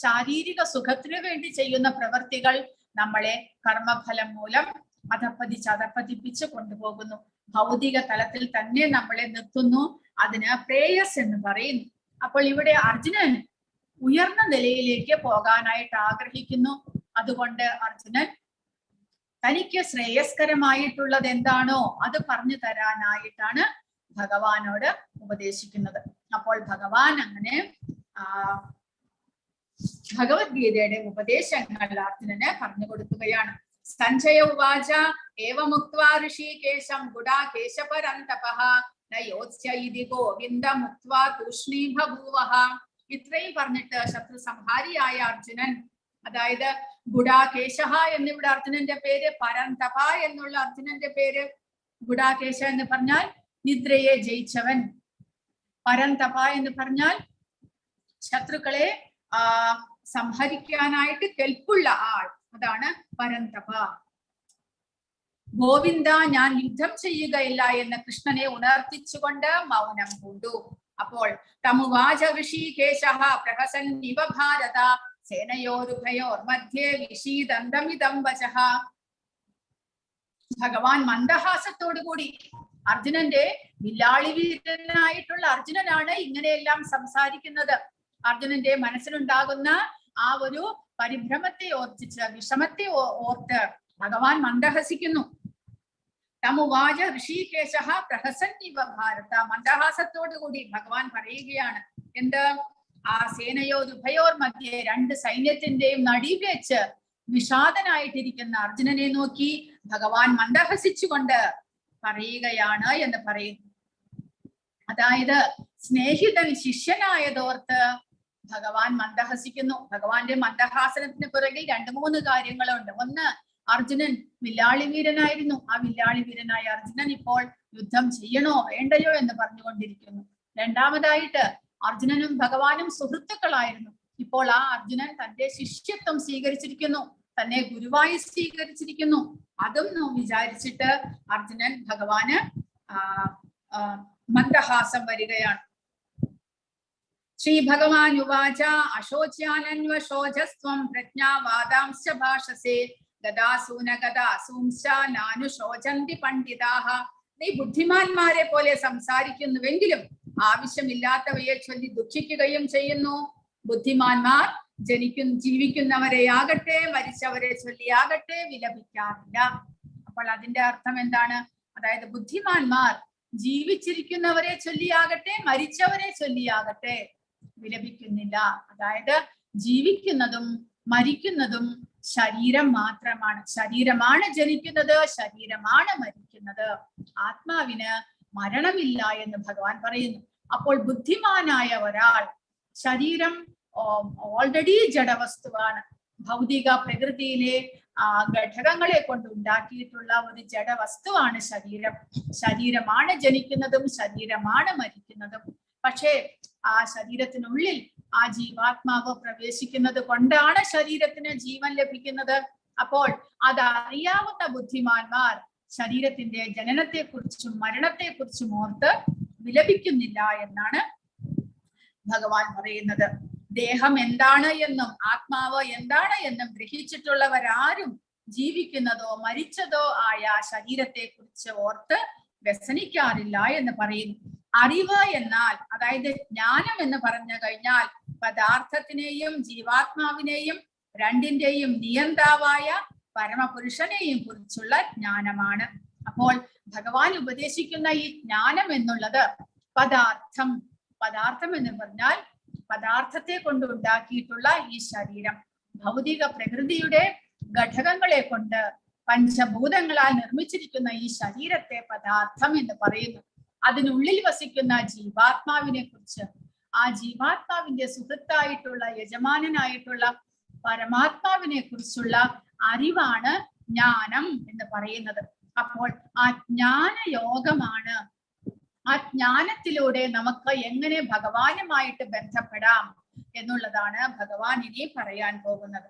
ശാരീരിക സുഖത്തിനു വേണ്ടി ചെയ്യുന്ന പ്രവൃത്തികൾ നമ്മളെ കർമ്മഫലം മൂലം അധപ്പതിപ്പിച്ച് കൊണ്ടുപോകുന്നു. ഭൗതിക തലത്തിൽ തന്നെ നമ്മളെ നിർത്തുന്നു. അതിന് പ്രേയസ് എന്ന് പറയുന്നു. അപ്പോൾ ഇവിടെ അർജുനൻ ഉയർന്ന നിലയിലേക്ക് പോകാനായിട്ട് ആഗ്രഹിക്കുന്നു. അതുകൊണ്ട് അർജുനൻ തനിക്ക് ശ്രേയസ്കരമായിട്ടുള്ളത് എന്താണോ അത് പറഞ്ഞു തരാനായിട്ടാണ് ഭഗവാനോട് ഉപദേശിക്കുന്നത്. അപ്പോൾ ഭഗവാൻ അങ്ങനെ ഭഗവത്ഗീതയുടെ ഉപദേശങ്ങൾ അർജുനന് പറഞ്ഞു കൊടുക്കുകയാണ്. സഞ്ജയ ഉവാച ഏവമുക്ത്വാ ഋഷികേശം ഗുഡാകേശപരന്തപഃ നയോത്സ്യ ഇതി ഗോവിന്ദമുക്ത്വാ തൂഷ്ണീഭൂവഃ. ഇത്രയും പറഞ്ഞിട്ട് ശത്രു സംഹാരിയായ അർജുനൻ, അതായത് ഗുഡാകേശ എന്നിവിടെ അർജുനന്റെ പേര്, പരന്തപ എന്നുള്ള അർജുനന്റെ പേര്. ഗുഡാകേശ എന്ന് പറഞ്ഞാൽ നിദ്രയെ ജയിച്ചവൻ, പരന്തപ എന്ന് പറഞ്ഞാൽ ശത്രുക്കളെ സംഹരിക്കാനായിട്ട് കെൽപ്പുള്ള ആൾ, അതാണ് പരന്തപ. ഗോവിന്ദ ഞാൻ യുദ്ധം ചെയ്യുകയില്ല എന്ന് കൃഷ്ണനെ ഉണർത്തിച്ചുകൊണ്ട് മൗനം പൂണ്ടു. അപ്പോൾ തമുവാച ഋഷികേശഃ പ്രഹസൻ ഇവ ഭാരത സേനയോരുഭയോർ മധ്യേ വിഷീദന്തമിദം വചഃ. ഭഗവാൻ മന്ദഹാസത്തോടുകൂടി, അർജുനന്റെ വില്ലാളി വീരനായിട്ടുള്ള അർജുനനാണ് ഇങ്ങനെയെല്ലാം സംസാരിക്കുന്നത്. അർജുനന്റെ മനസ്സിലുണ്ടാകുന്ന ആ ഒരു പരിഭ്രമത്തെ ഓർത്തിച്ച്, വിഷമത്തെ ഓർത്ത് ഭഗവാൻ മന്ദഹസിക്കുന്നു. തമുവാച ഋഷികേശഃ പ്രഹസൻ ഇവ ഭാരത. മന്ദഹാസത്തോടു കൂടി ഭഗവാൻ പറയുകയാണ്. എന്ത്? ആ സേനയോരുഭയോർ മധ്യേ, രണ്ട് സൈന്യത്തിന്റെയും നടുവിൽ വെച്ച് വിഷാദനായിട്ടിരിക്കുന്ന അർജുനനെ നോക്കി ഭഗവാൻ മന്ദഹസിച്ചുകൊണ്ട് പറയുകയാണ് എന്ന് പറയുന്നു. അതായത് സ്നേഹിതൻ ശിഷ്യനായതോർത്ത് ഭഗവാൻ മന്ദഹസിക്കുന്നു. ഭഗവാന്റെ മന്ദഹാസനത്തിന് പിറകിൽ 2-3 കാര്യങ്ങളുണ്ട്. ഒന്ന്, അർജുനൻ വില്ലാളി വീരനായിരുന്നു. ആ വില്ലാളി വീരനായ അർജുനൻ ഇപ്പോൾ യുദ്ധം ചെയ്യണോ വേണ്ടയോ എന്ന് പറഞ്ഞുകൊണ്ടിരിക്കുന്നു. രണ്ടാമതായിട്ട് അർജുനനും ഭഗവാനും സുഹൃത്തുക്കളായിരുന്നു. ഇപ്പോൾ ആ അർജുനൻ തന്റെ ശിഷ്യത്വം സ്വീകരിച്ചിരിക്കുന്നു, തന്നെ ഗുരുവായി സ്വീകരിച്ചിരിക്കുന്നു. അതും വിചാരിച്ചിട്ട് അർജുനൻ ഭഗവാന് മന്ദഹാസം വരികയാണ്. ശ്രീ ഭഗവാൻ ഉവാച അശോച്യാനന്വശോചസ്ത്വം പ്രജ്ഞാവാദാംശ ഭാഷസേ ഗദാസൂന ഗദാസൂംശ നാനുശോചന്തി പണ്ഡിതാഹ. നീ ബുദ്ധിമാന്മാരെ പോലെ സംസാരിക്കുന്നുവെങ്കിലും ആവശ്യമില്ലാത്തവയെ ചൊല്ലി ദുഃഖിക്കുകയും ചെയ്യുന്നു. ബുദ്ധിമാന്മാർ ജീവിക്കുന്നവരെയാകട്ടെ മരിച്ചവരെ ചൊല്ലിയാകട്ടെ വിലപിക്കാറില്ല. അപ്പോൾ അതിന്റെ അർത്ഥം എന്താണ്? അതായത് ബുദ്ധിമാന്മാർ ജീവിച്ചിരിക്കുന്നവരെ ചൊല്ലിയാകട്ടെ മരിച്ചവരെ ചൊല്ലിയാകട്ടെ വിലപിക്കുന്നില്ല. അതായത് ജീവിക്കുന്നതും മരിക്കുന്നതും ശരീരം മാത്രമാണ്. ശരീരമാണ് ജനിക്കുന്നത്, ശരീരമാണ് മരിക്കുന്നത്. ആത്മാവിന് മരണമില്ല എന്ന് ഭഗവാൻ പറയുന്നു. അപ്പോൾ ബുദ്ധിമാനായ ഒരാൾ, ശരീരം ഓൾറെഡി ജഡവസ്തുവാണ്. ഭൗതിക പ്രകൃതിയിലെ ഘടകങ്ങളെ കൊണ്ട് ഉണ്ടാക്കിയിട്ടുള്ള ഒരു ജഡവസ്തുവാണ് ശരീരം. ശരീരമാണ് ജനിക്കുന്നതും ശരീരമാണ് മരിക്കുന്നതും. പക്ഷേ ആ ശരീരത്തിനുള്ളിൽ ആ ജീവാത്മാവ് പ്രവേശിക്കുന്നത് കൊണ്ടാണ് ശരീരത്തിന് ജീവൻ ലഭിക്കുന്നത്. അപ്പോൾ അതറിയാവുന്ന ബുദ്ധിമാന്മാർ ശരീരത്തിന്റെ ജനനത്തെക്കുറിച്ചും മരണത്തെക്കുറിച്ചും ഓർത്ത് വിലപിക്കുന്നില്ല എന്നാണ് ഭഗവാൻ പറയുന്നത്. ദേഹം എന്താണ് എന്നും ആത്മാവ് എന്താണ് എന്നും ഗ്രഹിച്ചിട്ടുള്ളവരാരും ജീവിക്കുന്നതോ മരിച്ചതോ ആയ ശരീരത്തെ കുറിച്ച് ഓർത്ത് വ്യസനിക്കാറില്ല എന്ന് പറയുന്നു. അറിവ് എന്നാൽ, അതായത് ജ്ഞാനം എന്ന് പറഞ്ഞു കഴിഞ്ഞാൽ പദാർത്ഥത്തിനെയും ജീവാത്മാവിനെയും രണ്ടിന്റെയും നിയന്താവായ പരമപുരുഷനെയും കുറിച്ചുള്ള ജ്ഞാനമാണ്. അപ്പോൾ ഭഗവാൻ ഉപദേശിക്കുന്ന ഈ ജ്ഞാനം എന്നുള്ളത് പദാർത്ഥം, പദാർത്ഥം എന്ന് പറഞ്ഞാൽ പദാർത്ഥത്തെ കൊണ്ട് ഉണ്ടാക്കിയിട്ടുള്ള ഈ ശരീരം, ഭൗതിക പ്രകൃതിയുടെ ഘടകങ്ങളെ കൊണ്ട് പഞ്ചഭൂതങ്ങളാൽ നിർമ്മിച്ചിരിക്കുന്ന ഈ ശരീരത്തെ പദാർത്ഥം എന്ന് പറയുന്നു. അതിനുള്ളിൽ വസിക്കുന്ന ജീവാത്മാവിനെ കുറിച്ച്, ആ ജീവാത്മാവിന്റെ സുഹൃത്തായിട്ടുള്ള യജമാനനായിട്ടുള്ള പരമാത്മാവിനെ കുറിച്ചുള്ള അറിവാണ് ജ്ഞാനം എന്ന് പറയുന്നത്. അപ്പോൾ ആ ജ്ഞാനയോഗമാണ്, ആ ജ്ഞാനത്തിലൂടെ നമുക്ക് എങ്ങനെ ഭഗവാനുമായിട്ട് ബന്ധപ്പെടാം എന്നുള്ളതാണ് ഭഗവാൻ ഇനി പറയാൻ പോകുന്നത്.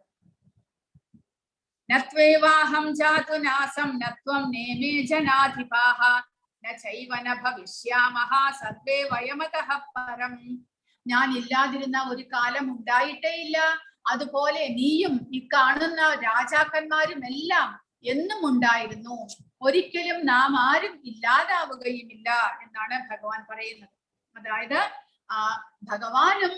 നത്വേവാഹം ജാതു നാസം നത്വം നേമേ ജനാധിപാഹ ന ചൈവ ന ഭവിഷ്യാമഹ സർവേ വയമതഃ പരം. ഞാൻ ഇല്ലാതിരുന്ന ഒരു കാലം ഉണ്ടായിട്ടേ ഇല്ല, അതുപോലെ നീയും ഈ കാണുന്ന രാജാക്കന്മാരും എല്ലാം എന്നും ഉണ്ടായിരുന്നു, ഒരിക്കലും നാം ആരും ഇല്ലാതാവുകയുമില്ല എന്നാണ് ഭഗവാൻ പറയുന്നത്. അതായത് ഭഗവാനും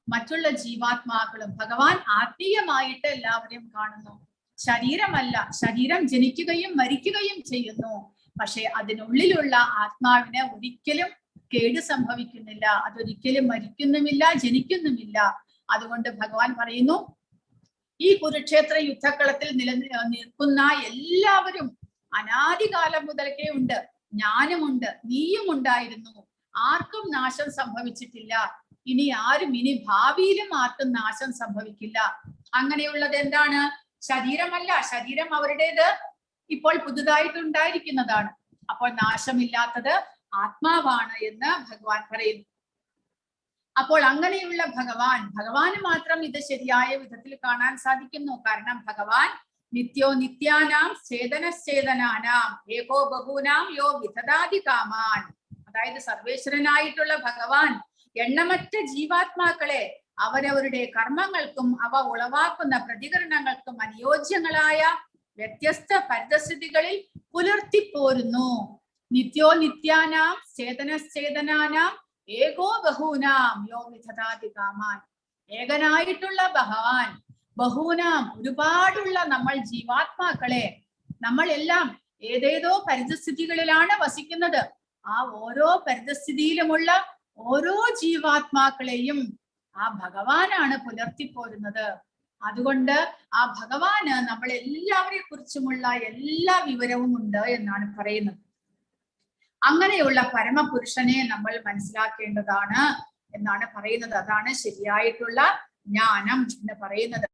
മറ്റുള്ള ജീവാത്മാക്കളും, ഭഗവാൻ ആത്മീയമായിട്ട് എല്ലാവരെയും കാണുന്നു. ശരീരമല്ല, ശരീരം ജനിക്കുകയും മരിക്കുകയും ചെയ്യുന്നു, പക്ഷെ അതിനുള്ളിലുള്ള ആത്മാവിന് ഒരിക്കലും കേട് സംഭവിക്കുന്നില്ല, അതൊരിക്കലും മരിക്കുന്നുമില്ല, ജനിക്കുന്നുമില്ല. അതുകൊണ്ട് ഭഗവാൻ പറയുന്നു, ഈ കുരുക്ഷേത്ര യുദ്ധക്കളത്തിൽ നിൽക്കുന്ന എല്ലാവരും അനാദികാലം മുതൽക്കേ ഉണ്ട്, ഞാനുമുണ്ട്, നീയും ഉണ്ടായിരുന്നു, ആർക്കും നാശം സംഭവിച്ചിട്ടില്ല, ഇനി ആരും, ഇനി ഭാവിയിലും ആർക്കും നാശം സംഭവിക്കില്ല. അങ്ങനെയുള്ളത് എന്താണ്? ശരീരമല്ല, ശരീരം അവരുടേത് ഇപ്പോൾ പുതുതായിട്ട് ഉണ്ടായിരിക്കുന്നതാണ്. അപ്പോൾ നാശമില്ലാത്തത് ആത്മാവാണ് എന്ന് ഭഗവാൻ പറയുന്നു. അപ്പോൾ അങ്ങനെയുള്ള ഭഗവാന് മാത്രം ഇത് ശരിയായ വിധത്തിൽ കാണാൻ സാധിക്കുന്നു. കാരണം ഭഗവാൻ നിത്യോ നിത്യാനാം ചേതനശ്ചേതനാനാം ഏകോ ബഹൂനാം യോ വിധദാതി കാമാൻ. അതായത് സർവേശ്വരനായിട്ടുള്ള ഭഗവാൻ എണ്ണമറ്റ ജീവാത്മാക്കളെ അവരവരുടെ കർമ്മങ്ങൾക്കും അവ ഉളവാക്കുന്ന പ്രതികരണങ്ങൾക്കും അനുയോജ്യങ്ങളായ വ്യത്യസ്ത പരിതസ്ഥിതികളിൽ പുലർത്തിപ്പോരുന്നു. നിത്യോ നിത്യാനാം ചേതനശ്ചേതനാനാം ഏകോ ബഹൂനാം യോ വിധദാതി കാമാൻ. ഏകനായിട്ടുള്ള ഭഗവാൻ ബഹൂനാം ഒരുപാടുള്ള നമ്മൾ ജീവാത്മാക്കളെ, നമ്മളെല്ലാം ഏതേതോ പരിതസ്ഥിതികളിലാണ് വസിക്കുന്നത്. ആ ഓരോ പരിതസ്ഥിതിയിലുമുള്ള ഓരോ ജീവാത്മാക്കളെയും ആ ഭഗവാനാണ് പുലർത്തിപ്പോരുന്നത്. അതുകൊണ്ട് ആ ഭഗവാന് നമ്മളെല്ലാവരെ കുറിച്ചുമുള്ള എല്ലാ വിവരവും ഉണ്ട് എന്നാണ് പറയുന്നത്. അങ്ങനെയുള്ള പരമപുരുഷനെ നമ്മൾ മനസ്സിലാക്കേണ്ടതാണ് എന്നാണ് പറയുന്നത്. അതാണ് ശരിയായിട്ടുള്ള ജ്ഞാനം എന്ന് പറയുന്നത്.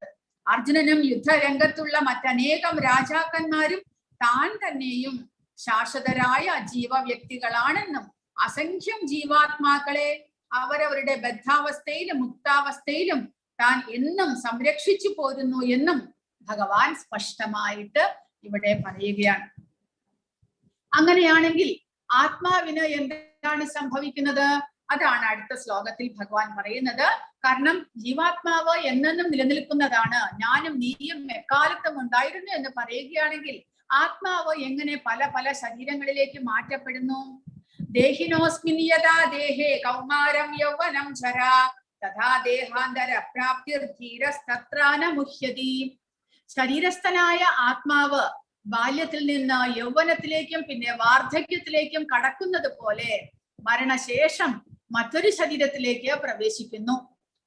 അർജുനനും യുദ്ധരംഗത്തുള്ള മറ്റനേകം രാജാക്കന്മാരും താൻ തന്നെയും ശാശ്വതരായ ജീവ വ്യക്തികളാണെന്നും അസംഖ്യം ജീവാത്മാക്കളെ അവരവരുടെ ബദ്ധാവസ്ഥയിലും മുക്താവസ്ഥയിലും താൻ എന്നും സംരക്ഷിച്ചു പോരുന്നു എന്നും ഭഗവാൻ സ്പഷ്ടമായിട്ട് ഇവിടെ പറയുകയാണ്. അങ്ങനെയാണെങ്കിൽ ആത്മാവിന് എന്താണ് സംഭവിക്കുന്നത്? അതാണ് അടുത്ത ശ്ലോകത്തിൽ ഭഗവാൻ പറയുന്നത്. കാരണം ജീവാത്മാവ് എന്നെന്നും നിലനിൽക്കുന്നതാണ്, ഞാനും നീയും എക്കാലത്തും ഉണ്ടായിരുന്നു എന്ന് പറയുകയാണെങ്കിൽ ആത്മാവ് എങ്ങനെ പല പല ശരീരങ്ങളിലേക്ക് മാറ്റപ്പെടുന്നു? ദേഹിനോസ്മിൻ യഥാ ദേഹേ കൗമാരം യൗവനം ജരാ തഥാ ദേഹാന്തര പ്രാപ്തിർ ധീരസ്തത്രാന മുഹ്യതി. ശരീരസ്ഥനായ ആത്മാവ് ബാല്യത്തിൽ നിന്ന് യൗവനത്തിലേക്കും പിന്നെ വാർദ്ധക്യത്തിലേക്കും കടക്കുന്നത് പോലെ മരണശേഷം മറ്റൊരു ശരീരത്തിലേക്ക് പ്രവേശിക്കുന്നു.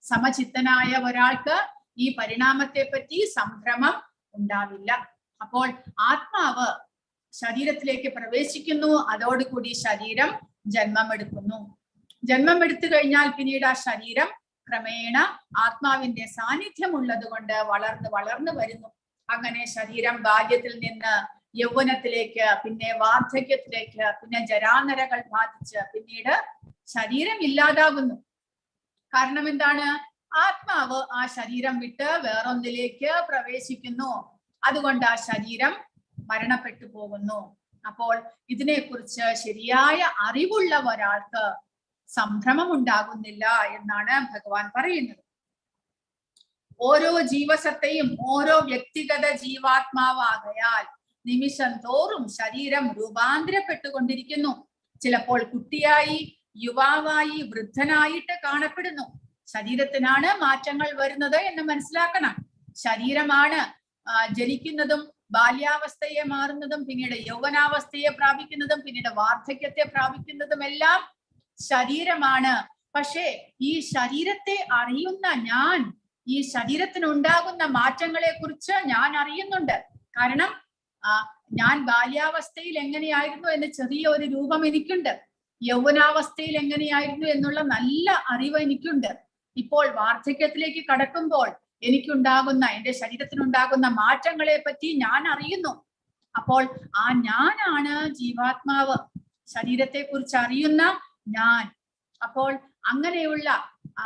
സമചിത്തനായ ഒരാൾക്ക് ഈ പരിണാമത്തെ പറ്റി സംഭ്രമം ഉണ്ടാവില്ല. അപ്പോൾ ആത്മാവ് ശരീരത്തിലേക്ക് പ്രവേശിക്കുന്നു, അതോടുകൂടി ശരീരം ജന്മമെടുക്കുന്നു. ജന്മമെടുത്തു കഴിഞ്ഞാൽ പിന്നീട് ആ ശരീരം ക്രമേണ ആത്മാവിന്റെ സാന്നിധ്യം ഉള്ളത് കൊണ്ട് വളർന്ന് വളർന്നു വരുന്നു. അങ്ങനെ ശരീരം ബാല്യത്തിൽ നിന്ന് യൗവനത്തിലേക്ക്, പിന്നെ വാർദ്ധക്യത്തിലേക്ക്, പിന്നെ ജരാനരകൾ ബാധിച്ച് പിന്നീട് ശരീരം ഇല്ലാതാകുന്നു. കാരണം എന്താണ്? ആത്മാവ് ആ ശരീരം വിട്ട് വേറൊന്നിലേക്ക് പ്രവേശിക്കുന്നു. അതുകൊണ്ട് ആ ശരീരം മരണപ്പെട്ടു പോകുന്നു. അപ്പോൾ ഇതിനെക്കുറിച്ച് ശരിയായ അറിവുള്ള ഒരാൾക്ക് സംഭ്രമം ഉണ്ടാകുന്നില്ല എന്നാണ് ഭഗവാൻ പറയുന്നത്. ഓരോ ജീവസത്തെയും ഓരോ വ്യക്തിഗത ജീവാത്മാവാകയാൽ നിമിഷം തോറും ശരീരം രൂപാന്തരപ്പെട്ടുകൊണ്ടിരിക്കുന്നു. ചിലപ്പോൾ കുട്ടിയായി, യുവാവായി, വൃദ്ധനായിട്ട് കാണപ്പെടുന്നു. ശരീരത്തിനാണ് മാറ്റങ്ങൾ വരുന്നത് എന്ന് മനസ്സിലാക്കണം. ശരീരമാണ് ജനിക്കുന്നതും ബാല്യാവസ്ഥയെ മാറുന്നതും പിന്നീട് യൗവനാവസ്ഥയെ പ്രാപിക്കുന്നതും പിന്നീട് വാർദ്ധക്യത്തെ പ്രാപിക്കുന്നതും എല്ലാം ശരീരമാണ്. പക്ഷേ ഈ ശരീരത്തെ അറിയുന്ന ഞാൻ, ഈ ശരീരത്തിനുണ്ടാകുന്ന മാറ്റങ്ങളെ കുറിച്ച് ഞാൻ അറിയുന്നുണ്ട്. കാരണം ഞാൻ ബാല്യാവസ്ഥയിൽ എങ്ങനെയായിരുന്നു എന്ന് ചെറിയ ഒരു രൂപം എനിക്കുണ്ട്. യൗവനാവസ്ഥയിൽ എങ്ങനെയായിരുന്നു എന്നുള്ള നല്ല അറിവ് എനിക്കുണ്ട്. ഇപ്പോൾ വാർദ്ധക്യത്തിലേക്ക് കടക്കുമ്പോൾ എനിക്കുണ്ടാകുന്ന, എന്റെ ശരീരത്തിനുണ്ടാകുന്ന മാറ്റങ്ങളെ പറ്റി ഞാൻ അറിയുന്നു. അപ്പോൾ ആ ഞാനാണ് ജീവാത്മാവ്, ശരീരത്തെ കുറിച്ച് അറിയുന്ന ഞാൻ. അപ്പോൾ അങ്ങനെയുള്ള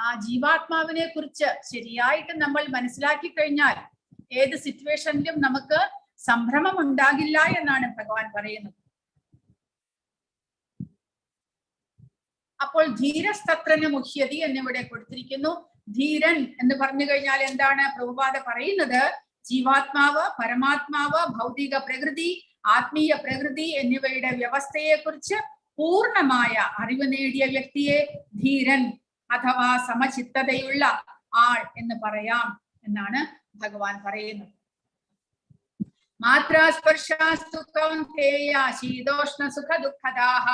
ആ ജീവാത്മാവിനെ കുറിച്ച് ശരിയായിട്ട് നമ്മൾ മനസ്സിലാക്കി കഴിഞ്ഞാൽ ഏത് സിറ്റുവേഷനിലും നമുക്ക് സംഭ്രമം ഉണ്ടാകില്ല എന്നാണ് ഭഗവാൻ പറയുന്നത്. അപ്പോൾ ധീരസ്തത്രന് മുഹ്യതി എന്നിവിടെ കൊടുത്തിരിക്കുന്നു. ധീരൻ എന്ന് പറഞ്ഞു കഴിഞ്ഞാൽ എന്താണ്? പ്രഭുപാദ പറയുന്നത് ജീവാത്മാവ്, പരമാത്മാവ്, ഭൗതിക പ്രകൃതി, ആത്മീയ പ്രകൃതി എന്നിവയുടെ വ്യവസ്ഥയെ കുറിച്ച് പൂർണ്ണമായ അറിവ് നേടിയ വ്യക്തിയെ ധീരൻ അഥവാ സമചിത്തതയുള്ള ആൾ എന്ന് പറയാം എന്നാണ് ഭഗവാൻ പറയുന്നത്. മാത്രാസ്പർശാസ്തു കൗന്തേയ ശീതോഷ്ണ സുഖ ദുഃഖദാഹ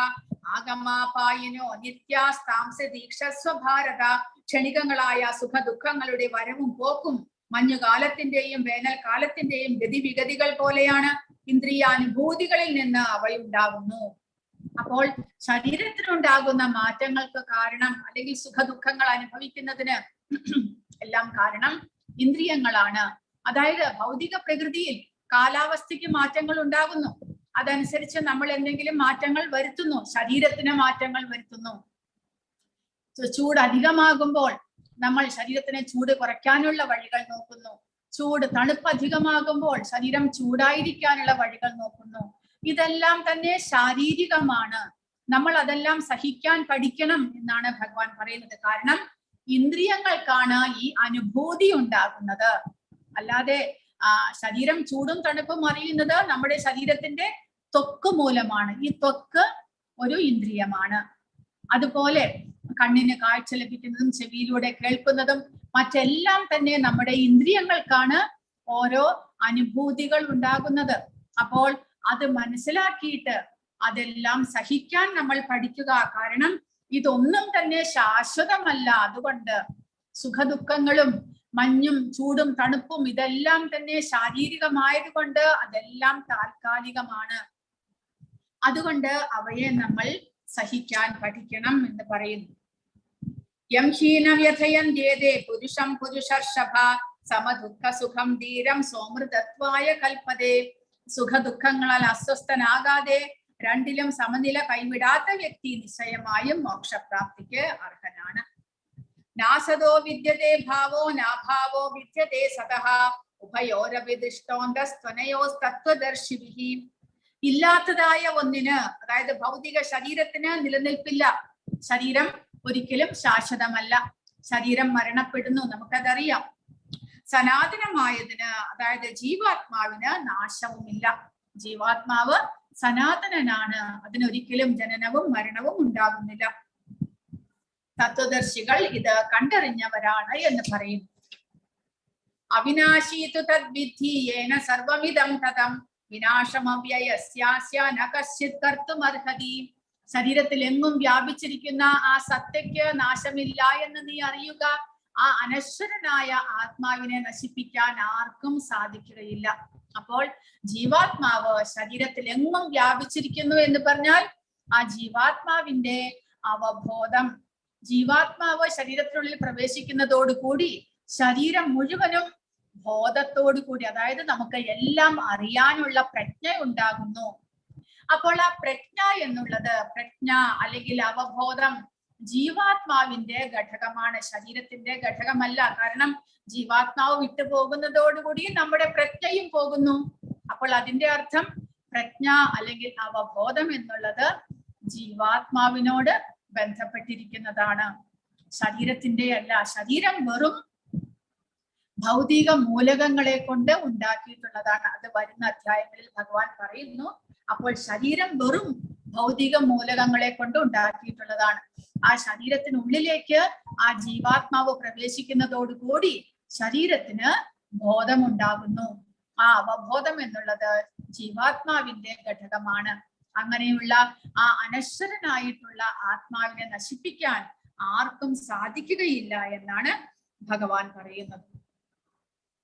ആഗമാപായിനോ നിത്യാസ്താംസ ദീക്ഷസ്വ ഭാരത. ക്ഷണികങ്ങളായ സുഖ ദുഃഖങ്ങളുടെ വരവും പോക്കും മഞ്ഞുകാലത്തിന്റെയും വേനൽക്കാലത്തിന്റെയും ഗതിവിഗതികൾ പോലെയാണ്. ഇന്ദ്രിയാനുഭൂതികളിൽ നിന്ന് അവയുണ്ടാകുന്നു. അപ്പോൾ ശരീരത്തിനുണ്ടാകുന്ന മാറ്റങ്ങൾക്ക് കാരണം, അല്ലെങ്കിൽ സുഖ ദുഃഖങ്ങൾ അനുഭവിക്കുന്നതിന് എല്ലാം കാരണം ഇന്ദ്രിയങ്ങളാണ്. അതായത് ഭൗതിക പ്രകൃതിയിൽ കാലാവസ്ഥയ്ക്ക് മാറ്റങ്ങൾ ഉണ്ടാകുന്നു. അതനുസരിച്ച് നമ്മൾ എന്തെങ്കിലും മാറ്റങ്ങൾ വരുത്തുന്നു, ശരീരത്തിന് മാറ്റങ്ങൾ വരുത്തുന്നു. ചൂട് അധികമാകുമ്പോൾ നമ്മൾ ശരീരത്തിന് ചൂട് കുറയ്ക്കാനുള്ള വഴികൾ നോക്കുന്നു. തണുപ്പ് അധികമാകുമ്പോൾ ശരീരം ചൂടായിരിക്കാനുള്ള വഴികൾ നോക്കുന്നു. ഇതെല്ലാം തന്നെ ശാരീരികമാണ്. നമ്മൾ അതെല്ലാം സഹിക്കാൻ പഠിക്കണം എന്നാണ് ഭഗവാൻ പറയുന്നത്. കാരണം ഇന്ദ്രിയങ്ങൾക്കാണ് ഈ അനുഭൂതി ഉണ്ടാകുന്നത്. അല്ലാതെ ശരീരം ചൂടും തണുപ്പും അറിയുന്നത് നമ്മുടെ ശരീരത്തിന്റെ ത്വക്ക് മൂലമാണ്. ഈ ത്വക്ക് ഒരു ഇന്ദ്രിയമാണ്. അതുപോലെ കണ്ണിന് കാഴ്ച ലഭിക്കുന്നതും ചെവിയിലൂടെ കേൾക്കുന്നതും മറ്റെല്ലാം തന്നെ നമ്മുടെ ഇന്ദ്രിയങ്ങൾക്കാണ് ഓരോ അനുഭൂതികൾ ഉണ്ടാകുന്നത്. അപ്പോൾ അത് മനസ്സിലാക്കിയിട്ട് അതെല്ലാം സഹിക്കാൻ നമ്മൾ പഠിക്കുക. കാരണം ഇതൊന്നും തന്നെ ശാശ്വതമല്ല. അതുകൊണ്ട് സുഖദുഃഖങ്ങളും മഞ്ഞും ചൂടും തണുപ്പും ഇതെല്ലാം തന്നെ ശാരീരികമായതുകൊണ്ട് അതെല്ലാം താൽക്കാലികമാണ്. അതുകൊണ്ട് അവയെ നമ്മൾ സഹിക്കാൻ പഠിക്കണം എന്ന് പറയുന്നു. യം ഹീനം യഥയന്ത്യേതേ പുരുഷം പുരുഷർഷഭ സമദുഃഖ സുഖം ധീരം സോമൃതത്വായ കൽപ്പതേ. സുഖദുഃഖങ്ങളാൽ അസ്വസ്ഥനാകാതെ രണ്ടിലും സമനില കൈവിടാത്ത വ്യക്തി നിശ്ചയമായും മോക്ഷപ്രാപ്തിക്ക് അർഹനാണ്. നാസദോ വിദ്യതേ ഭാവോ നാഭാവോ വിദ്യതേ സതഃ ഉഭയോരപി ദൃഷ്ടോന്തസ്ത്വനയോസ്തത്വദർശിഭിഃ. ഇല്ലാത്തതായ ഒന്നിന്, അതായത് ഭൗതിക ശരീരത്തിന് നിലനിൽപ്പില്ല. ശരീരം ഒരിക്കലും ശാശ്വതമല്ല. ശരീരം മരണപ്പെടുന്നു, നമുക്കതറിയാം. സനാതനമായതിന്, അതായത് ജീവാത്മാവിന് നാശവുമില്ല. ജീവാത്മാവ് സനാതനനാണ്. അതിനൊരിക്കലും ജനനവും മരണവും ഉണ്ടാകുന്നില്ല. തത്വദർശികൾ ഇത് കണ്ടറിഞ്ഞവരാണ് എന്ന് പറയുന്നു. അവിനാശീതു തദ്വിദ്ധി യേന സർവമിദം തതം വിനാശമവ്യയസ്യാസ്യ ന കശ്ചിത് കർത്തുമർഹതി. ശരീരത്തിൽ എങ്ങും വ്യാപിച്ചിരിക്കുന്ന ആ സത്തയ്ക്ക് നാശമില്ല എന്ന് നീ അറിയുക. ആ അനശ്വരനായ ആത്മാവിനെ നശിപ്പിക്കാൻ ആർക്കും സാധിക്കുകയില്ല. അപ്പോൾ ജീവാത്മാവ് ശരീരത്തിൽ എങ്ങും വ്യാപിച്ചിരിക്കുന്നു എന്ന് പറഞ്ഞാൽ ആ ജീവാത്മാവിന്റെ അവബോധം, ജീവാത്മാവ് ശരീരത്തിനുള്ളിൽ പ്രവേശിക്കുന്നതോടുകൂടി ശരീരം മുഴുവനും ബോധത്തോടു കൂടി, അതായത് നമുക്ക് എല്ലാം അറിയാനുള്ള പ്രജ്ഞ ഉണ്ടാകുന്നു. അപ്പോൾ ആ പ്രജ്ഞ എന്നുള്ളത്, പ്രജ്ഞ അല്ലെങ്കിൽ അവബോധം ജീവാത്മാവിന്റെ ഘടകമാണ്, ശരീരത്തിന്റെ ഘടകമല്ല. കാരണം ജീവാത്മാവ് വിട്ടുപോകുന്നതോടുകൂടി നമ്മുടെ പ്രജ്ഞയും പോകുന്നു. അപ്പോൾ അതിന്റെ അർത്ഥം പ്രജ്ഞ അല്ലെങ്കിൽ അവബോധം എന്നുള്ളത് ജീവാത്മാവിനോട് ബന്ധപ്പെട്ടിരിക്കുന്നതാണ്, ശരീരത്തിന്റെ അല്ല. ശരീരം വെറും ഭൗതിക മൂലകങ്ങളെ കൊണ്ട് ഉണ്ടാക്കിയിട്ടുള്ളതാണ്. അത് വരുന്ന അധ്യായങ്ങളിൽ ഭഗവാൻ പറയുന്നു. അപ്പോൾ ശരീരം വെറും ഭൗതിക മൂലകങ്ങളെ കൊണ്ട് ഉണ്ടാക്കിയിട്ടുള്ളതാണ്. ആ ശരീരത്തിനുള്ളിലേക്ക് ആ ജീവാത്മാവ് പ്രവേശിക്കുന്നതോടുകൂടി ശരീരത്തിന് ബോധമുണ്ടാകുന്നു. ആ അവബോധം എന്നുള്ളത് ജീവാത്മാവിന്റെ ഘടകമാണ്. അങ്ങനെയുള്ള ആ അനശ്വരനായിട്ടുള്ള ആത്മാവിനെ നശിപ്പിക്കാൻ ആർക്കും സാധിക്കുകയില്ല എന്നാണ് ഭഗവാൻ പറയുന്നത്.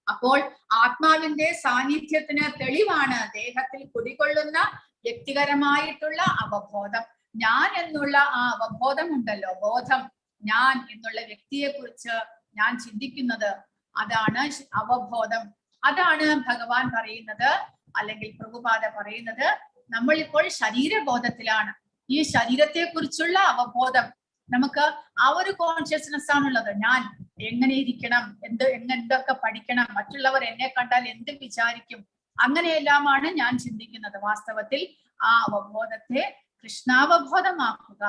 അപ്പോൾ ആത്മാവിന്റെ സാന്നിധ്യത്തിന് തെളിവാണ് ദേഹത്തിൽ കുടികൊള്ളുന്ന വ്യക്തിപരമായിട്ടുള്ള അവബോധം. ഞാൻ എന്നുള്ള ആ അവബോധം ഉണ്ടല്ലോ, ബോധം, ഞാൻ എന്നുള്ള വ്യക്തിയെ കുറിച്ച് ഞാൻ ചിന്തിക്കുന്നത്, അതാണ് അവബോധം. അതാണ് ഭഗവാൻ പറയുന്നത്, അല്ലെങ്കിൽ പ്രഭുപാദ പറയുന്നത്, നമ്മൾ ഇപ്പോൾ ശരീരബോധത്തിലാണ്. ഈ ശരീരത്തെ കുറിച്ചുള്ള അവബോധം, നമുക്ക് ആ ഒരു കോൺഷ്യസ്നെസ് ആണുള്ളത്. ഞാൻ എങ്ങനെ ഇരിക്കണം, എന്തൊക്കെ പഠിക്കണം, മറ്റുള്ളവർ എന്നെ കണ്ടാൽ എന്ത് വിചാരിക്കും, അങ്ങനെയെല്ലാമാണ് ഞാൻ ചിന്തിക്കുന്നത്. വാസ്തവത്തിൽ ആ അവബോധത്തെ കൃഷ്ണാവബോധമാക്കുക,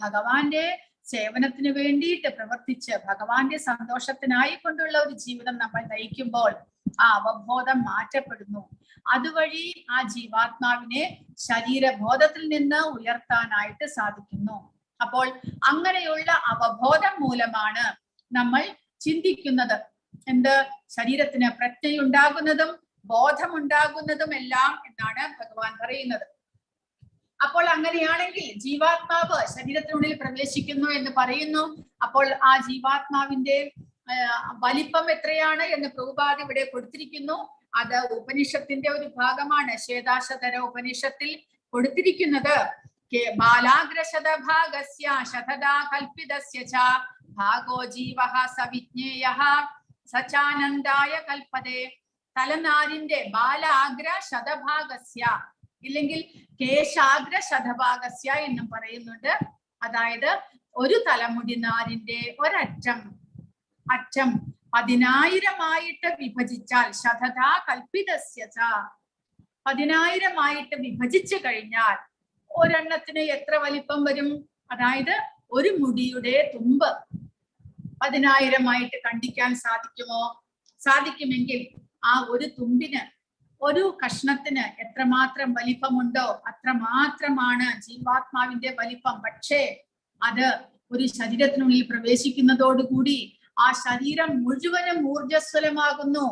ഭഗവാന്റെ സേവനത്തിന് വേണ്ടിയിട്ട് പ്രവർത്തിച്ച് ഭഗവാന്റെ സന്തോഷത്തിനായി കൊണ്ടുള്ള ഒരു ജീവിതം നമ്മൾ നയിക്കുമ്പോൾ ആ അവബോധം മാറ്റപ്പെടുന്നു. അതുവഴി ആ ജീവാത്മാവിനെ ശരീരബോധത്തിൽ നിന്ന് ഉയർത്താനായിട്ട് സാധിക്കുന്നു. അപ്പോൾ അങ്ങനെയുള്ള അവബോധം മൂലമാണ് നമ്മൾ ചിന്തിക്കുന്നത്. എന്ത്? ശരീരത്തിന് പ്രജ്ഞയുണ്ടാകുന്നതും ബോധമുണ്ടാകുന്നതും എല്ലാം എന്നാണ് ഭഗവാൻ പറയുന്നത്. അപ്പോൾ അങ്ങനെയാണെങ്കിൽ ജീവാത്മാവ് ശരീരത്തിനുള്ളിൽ പ്രവേശിക്കുന്നു എന്ന് പറയുന്നു. അപ്പോൾ ആ ജീവാത്മാവിന്റെ വലിപ്പം എത്രയാണ് എന്ന് പ്രഭുപാദ ഇവിടെ കൊടുത്തിരിക്കുന്നു. അത് ഉപനിഷത്തിന്റെ ഒരു ഭാഗമാണ്. ശ്വേതാശതര ഉപനിഷത്തിൽ കൊടുത്തിരിക്കുന്നത് ബാലാഗ്രശതഭാഗസ്യ ശതദാ കൽപ്പിതസ്യ ച ഭാഗോ ജീവഃ സവിജ്ഞേയഃ സച്ചാനന്ദായ കൽപ്പതേ. തലനാരിന്റെ ബാലാഗ്ര ശതഭാഗസ്യ, ഇല്ലെങ്കിൽ കേശാഗ്ര ശതഭാഗസ്യ എന്നും പറയുന്നുണ്ട്. അതായത് ഒരു തലമുടി നാരിന്റെ ഒരറ്റം 10,000 വിഭജിച്ചാൽ ശതദാ കൽപ്പിതസ്യ ച, 10,000 വിഭജിച്ചു കഴിഞ്ഞാൽ ഒരെണ്ണത്തിന് എത്ര വലിപ്പം വരും? അതായത് ഒരു മുടിയുടെ തുമ്പ് 10,000 കണ്ടിക്കാൻ സാധിക്കുമോ? സാധിക്കുമെങ്കിൽ ആ ഒരു തുമ്പിന്, ഒരു കഷ്ണത്തിന് എത്രമാത്രം വലിപ്പമുണ്ടോ അത്രമാത്രമാണ് ജീവാത്മാവിന്റെ വലിപ്പം. പക്ഷേ അത് ഒരു ശരീരത്തിനുള്ളിൽ പ്രവേശിക്കുന്നതോടുകൂടി ആ ശരീരം മുഴുവനും ഊർജസ്വലമാകുന്നു.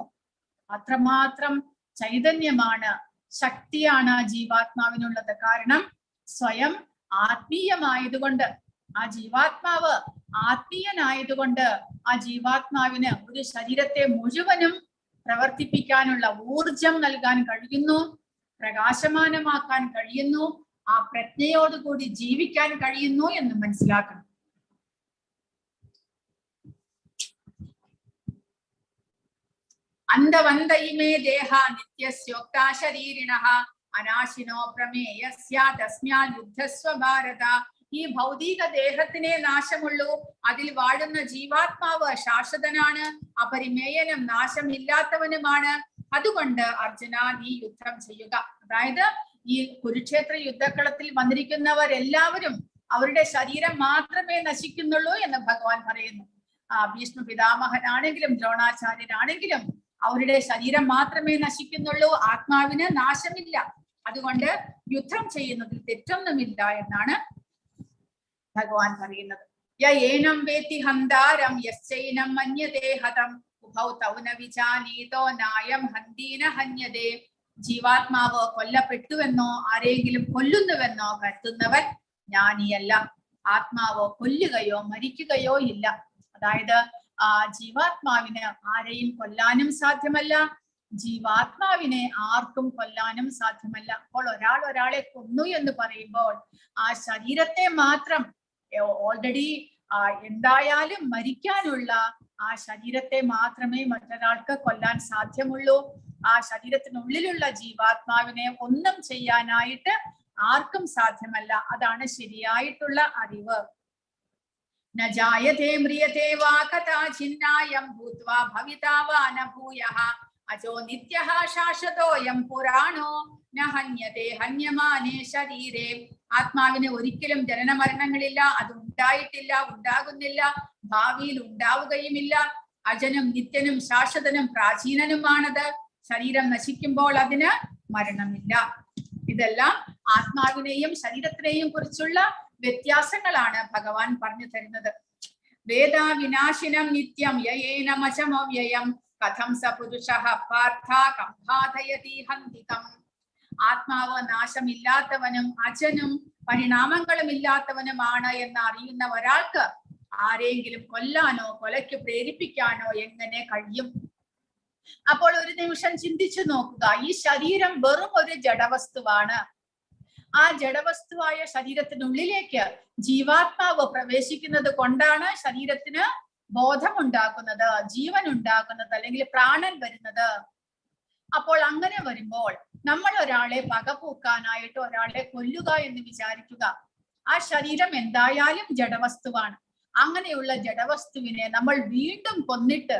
അത്രമാത്രം ചൈതന്യമാണ്, ശക്തിയാണ് ആ ജീവാത്മാവിനുള്ളത്. കാരണം സ്വയം ആത്മീയമായതുകൊണ്ട്, ആ ജീവാത്മാവ് ആത്മീയനായതുകൊണ്ട് ആ ജീവാത്മാവിന് ഒരു ശരീരത്തെ മുഴുവനും പ്രവർത്തിപ്പിക്കാനുള്ള ഊർജം നൽകാൻ കഴിയുന്നു, പ്രകാശമാനമാക്കാൻ കഴിയുന്നു, ആ പ്രജ്ഞയോടുകൂടി ജീവിക്കാൻ കഴിയുന്നു എന്ന് മനസ്സിലാക്കണം. അന്തവന്തൈമേ ദേഹ നിത്യസ്യോക്താ ശരീരിണഃ അനാശിനോ പ്രമേയസ്യ തസ്മാൽ യുദ്ധസ്വ ഭാരത. ഈ ഭൗതിക ദേഹത്തിനെ നാശമുള്ളൂ, അതിൽ വാഴുന്ന ജീവാത്മാവ് ശാശ്വതനാണ്, അപരിമേയനും നാശമില്ലാത്തവനുമാണ്. അതുകൊണ്ട് അർജുന, നീ യുദ്ധം ചെയ്യുക. അതായത് ഈ കുരുക്ഷേത്ര യുദ്ധക്കളത്തിൽ വന്നിരിക്കുന്നവരെല്ലാവരും അവരുടെ ശരീരം മാത്രമേ നശിക്കുന്നുള്ളൂ എന്ന് ഭഗവാൻ പറയുന്നു. ഭീഷ്മ പിതാമഹനാണെങ്കിലും ദ്രോണാചാര്യനാണെങ്കിലും അവരുടെ ശരീരം മാത്രമേ നശിക്കുന്നുള്ളൂ, ആത്മാവിന് നാശമില്ല. അതുകൊണ്ട് യുദ്ധം ചെയ്യുന്നതിൽ തെറ്റൊന്നുമില്ല എന്നാണ് ഭഗവാൻ പറയുന്നത്. യേനം വേത്തി ഹന്താരം യശ്ചൈനം മന്യതേ ഹതം ഉഭൗ തൗ ന വിജാനീതോ നായം ഹന്തീന ഹന്യതേ. ജീവാത്മാവ് കൊല്ലപ്പെട്ടുവെന്നോ ആരെങ്കിലും കൊല്ലുന്നുവെന്നോ കരുതുന്നവൻ ജ്ഞാനിയല്ല. ആത്മാവ് കൊല്ലുകയോ മരിക്കുകയോ ഇല്ല. അതായത് ജീവാത്മാവിന് ആരെയും കൊല്ലാനും സാധ്യമല്ല, ജീവാത്മാവിനെ ആർക്കും കൊല്ലാനും സാധ്യമല്ല. അപ്പോൾ ഒരാളെ കൊന്നു എന്ന് പറയുമ്പോൾ ആ ശരീരത്തെ മാത്രം, ഓൾറെഡി എന്തായാലും മരിക്കാനുള്ള ആ ശരീരത്തെ മാത്രമേ മറ്റൊരാൾക്ക് കൊല്ലാൻ സാധ്യമുള്ളൂ. ആ ശരീരത്തിനുള്ളിലുള്ള ജീവാത്മാവിനെ ഒന്നും ചെയ്യാനായിട്ട് ആർക്കും സാധ്യമല്ല. അതാണ് ശരിയായിട്ടുള്ള അറിവ്. ന ജായതേ മ്രിയതേ വാ കഥാചിന്നായം ഭൂത്വാ ഭവിതാ വാ ന ഭൂയഃ അജോ നിത്യഃ ശാശ്വതോയം പുരാണോ ന ഹന്യതേ ഹന്യമാനേ ശരീരേ. ആത്മാവിന് ഒരിക്കലും ജനന മരണങ്ങളില്ല, അത് ഉണ്ടായിട്ടില്ല, ഉണ്ടാകുന്നില്ല, ഭാവിയിൽ ഉണ്ടാവുകയുമില്ല. അജനും നിത്യനും ശാശ്വതനും പ്രാചീനനുമാണത്. ശരീരം നശിക്കുമ്പോൾ അതിന് മരണമില്ല. ഇതെല്ലാം ആത്മാവിനെയും ശരീരത്തിനെയും കുറിച്ചുള്ള വ്യത്യാസങ്ങളാണ് ഭഗവാൻ പറഞ്ഞു തരുന്നത്. വേദാ വിനാശിനം നിത്യം യേനമചമവ്യയം കഥം സ പുരുഷഃ പാർത്ഥ കംഭാതയതി ഹന്തികം. ആത്മാവ് നാശമില്ലാത്തവനും അജനും പരിണാമങ്ങളും ഇല്ലാത്തവനുമാണ് എന്ന് അറിയുന്ന ഒരാൾക്ക് ആരെങ്കിലും കൊല്ലാനോ കൊലയ്ക്ക് പ്രേരിപ്പിക്കാനോ എങ്ങനെ കഴിയും? അപ്പോൾ ഒരു നിമിഷം ചിന്തിച്ചു നോക്കുക. ഈ ശരീരം വെറും ഒരു ജഡവസ്തുവാണ്. ആ ജഡവസ്തുവായ ശരീരത്തിനുള്ളിലേക്ക് ജീവാത്മാവ് പ്രവേശിക്കുന്നത് കൊണ്ടാണ് ശരീരത്തിന് ബോധമുണ്ടാക്കുന്നത്, ജീവൻ ഉണ്ടാക്കുന്നത്, അല്ലെങ്കിൽ പ്രാണൻ വരുന്നത്. അപ്പോൾ അങ്ങനെ വരുമ്പോൾ നമ്മൾ ഒരാളെ പകപോക്കാനായിട്ട് ഒരാളെ കൊല്ലുക എന്ന് വിചാരിക്കുക. ആ ശരീരം എന്തായാലും ജഡവസ്തുവാണ്. അങ്ങനെയുള്ള ജഡവസ്തുവിനെ നമ്മൾ വീണ്ടും കൊന്നിട്ട്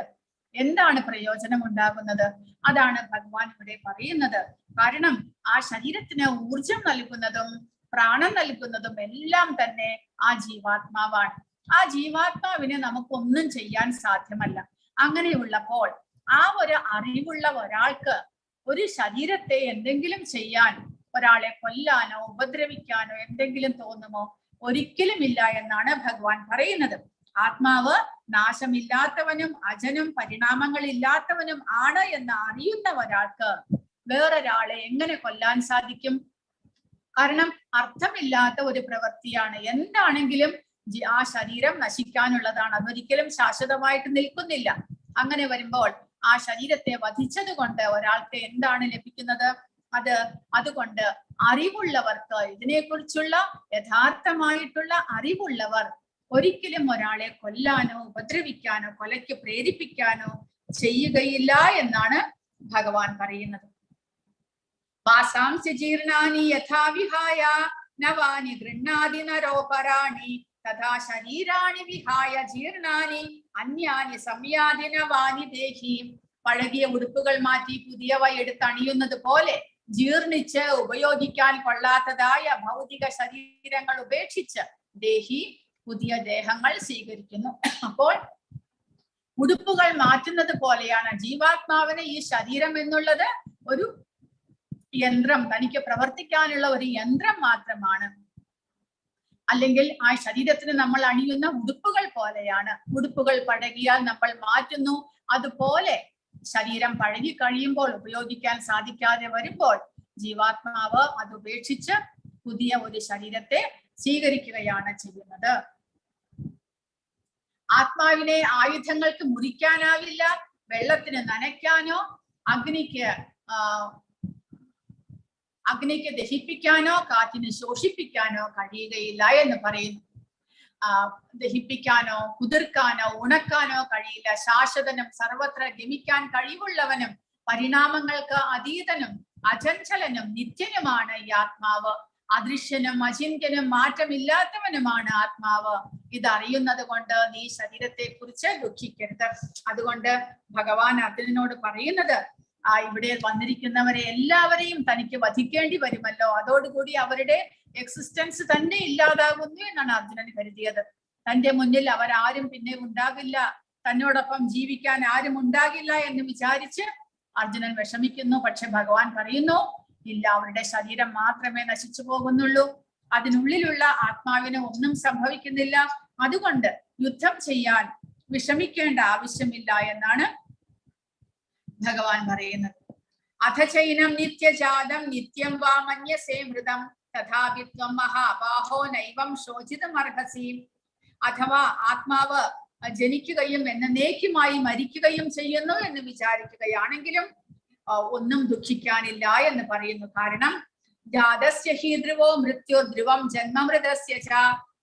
എന്താണ് പ്രയോജനം ഉണ്ടാകുന്നത്? അതാണ് ഭഗവാൻ ഇവിടെ പറയുന്നത്. കാരണം ആ ശരീരത്തിന് ഊർജം നൽകുന്നതും പ്രാണൻ നൽകുന്നതും എല്ലാം തന്നെ ആ ജീവാത്മാവാണ്. ആ ജീവാത്മാവിനെ നമുക്കൊന്നും ചെയ്യാൻ സാധ്യമല്ല. അങ്ങനെയുള്ളപ്പോൾ ആ ഒരു അറിവുള്ള ഒരാൾക്ക് ഒരു ശരീരത്തെ എന്തെങ്കിലും ചെയ്യാൻ, ഒരാളെ കൊല്ലാനോ ഉപദ്രവിക്കാനോ എന്തെങ്കിലും തോന്നുമോ? ഒരിക്കലും ഇല്ല എന്നാണ് ഭഗവാൻ പറയുന്നത്. ആത്മാവ് നാശമില്ലാത്തവനും അജനും പരിണാമങ്ങളില്ലാത്തവനും ആണ് എന്ന് അറിയുന്ന ഒരാൾക്ക് വേറൊരാളെ എങ്ങനെ കൊല്ലാൻ സാധിക്കും? കാരണം അർത്ഥമില്ലാത്ത ഒരു പ്രവൃത്തിയാണ്. എന്താണെങ്കിലും ആ ശരീരം നശിക്കാനുള്ളതാണ്. അതൊരിക്കലും ശാശ്വതമായിട്ട് നിൽക്കുന്നില്ല. അങ്ങനെ വരുമ്പോൾ ആ ശരീരത്തെ വധിച്ചത് കൊണ്ട് ഒരാൾക്ക് എന്താണ് ലഭിക്കുന്നത്? അതുകൊണ്ട് അറിവുള്ളവർക്ക്, ഇതിനെക്കുറിച്ചുള്ള യഥാർത്ഥമായിട്ടുള്ള അറിവുള്ളവർ ഒരിക്കലും ഒരാളെ കൊല്ലാനോ ഉപദ്രവിക്കാനോ കൊലയ്ക്ക് പ്രേരിപ്പിക്കാനോ ചെയ്യുകയില്ല എന്നാണ് ഭഗവാൻ പറയുന്നത്. വാസാംസി ജീർണാനി യഥാ വിഹായ നവാനി ഗൃഹാതി നരോപരാണി തഥാ ശരീരാണി വിഹായ ജീർണാനി അന്യാനി സംയാതി നവാനി ദേഹി. പഴകിയ ഉടുപ്പുകൾ മാറ്റി പുതിയവ എടുത്തണിയുന്നത് പോലെ ജീർണിച്ച് ഉപയോഗിക്കാൻ കൊള്ളാത്തതായ ഭൗതിക ശരീരങ്ങൾ ഉപേക്ഷിച്ച് ദേഹി പുതിയ ദേഹങ്ങൾ സ്വീകരിക്കുന്നു. അപ്പോൾ ഉടുപ്പുകൾ മാറ്റുന്നത് പോലെയാണ് ജീവാത്മാവിന് ഈ ശരീരം എന്നുള്ളത് ഒരു യന്ത്രം, തനിക്ക് പ്രവർത്തിക്കാനുള്ള ഒരു യന്ത്രം മാത്രമാണ്. അല്ലെങ്കിൽ ആ ശരീരത്തിന് നമ്മൾ അണിയുന്ന ഉടുപ്പുകൾ പോലെയാണ്. ഉടുപ്പുകൾ പഴകിയാൽ നമ്മൾ മാറ്റുന്നു. അതുപോലെ ശരീരം പഴകി കഴിയുമ്പോൾ, ഉപയോഗിക്കാൻ സാധിക്കാതെ വരുമ്പോൾ ജീവാത്മാവ് അത് ഉപേക്ഷിച്ച് പുതിയ ഒരു ശരീരത്തെ സ്വീകരിക്കുകയാണ് ചെയ്യുന്നത്. ആത്മാവിനെ ആയുധങ്ങൾക്ക് മുറിക്കാനാവില്ല, വെള്ളത്തിന് നനയ്ക്കാനോ അഗ്നിക്ക് ദഹിപ്പിക്കാനോ കാറ്റിന് ശോഷിപ്പിക്കാനോ കഴിയുകയില്ല എന്ന് പറയുന്നു. ദഹിപ്പിക്കാനോ കുതിർക്കാനോ ഉണക്കാനോ കഴിയില്ല. ശാശ്വതനും സർവത്ര ഗമിക്കാൻ കഴിവുള്ളവനും പരിണാമങ്ങൾക്ക് അതീതനും അചഞ്ചലനും നിത്യനുമാണ് ഈ ആത്മാവ്. അദൃശ്യനും അചിന്യനും മാറ്റമില്ലാത്തവനുമാണ് ആത്മാവ്. ഇതറിയുന്നത് കൊണ്ട് നീ ശരീരത്തെ കുറിച്ച് ദുഃഖിക്കരുത്. അതുകൊണ്ട് ഭഗവാൻ അർജുനനോട് പറയുന്നത്, ഇവിടെ വന്നിരിക്കുന്നവരെ എല്ലാവരെയും തനിക്ക് വധിക്കേണ്ടി വരുമല്ലോ, അതോടുകൂടി അവരുടെ എക്സിസ്റ്റൻസ് തന്നെ ഇല്ലാതാകുന്നു എന്നാണ് അർജുനൻ കരുതിയത്. തന്റെ മുന്നിൽ അവരാരും പിന്നെ ഉണ്ടാകില്ല, തന്നോടൊപ്പം ജീവിക്കാൻ ആരും ഉണ്ടാകില്ല എന്ന് വിചാരിച്ച് അർജുനൻ വിഷമിക്കുന്നു. പക്ഷെ ഭഗവാൻ പറയുന്നു, ഇല്ല, അവരുടെ ശരീരം മാത്രമേ നശിച്ചു പോകുന്നുള്ളൂ, അതിനുള്ളിലുള്ള ആത്മാവിന് ഒന്നും സംഭവിക്കുന്നില്ല. അതുകൊണ്ട് യുദ്ധം ചെയ്യാൻ വിഷമിക്കേണ്ട ആവശ്യമില്ല എന്നാണ് ഭഗവാൻ പറയുന്നത്. അഥചൈനം നിത്യജാതം നിത്യം വാ മന്യസേ മൃതം തഥാപി ത്വം മഹാബാഹോ നൈവം ശോചിതമർഹസി. അഥവാ ആത്മാവ് ജനിക്കുകയും എന്നേക്കുമായി മരിക്കുകയും ചെയ്യുന്നു എന്ന് വിചാരിക്കുകയാണെങ്കിലും ഒന്നും ദുഃഖിക്കാനില്ല എന്ന് പറയുന്നു. കാരണം ജാതസ്യ ഹി ധ്രുവോ മൃത്യുർ ധ്രുവം ജന്മമൃതസ്യ ച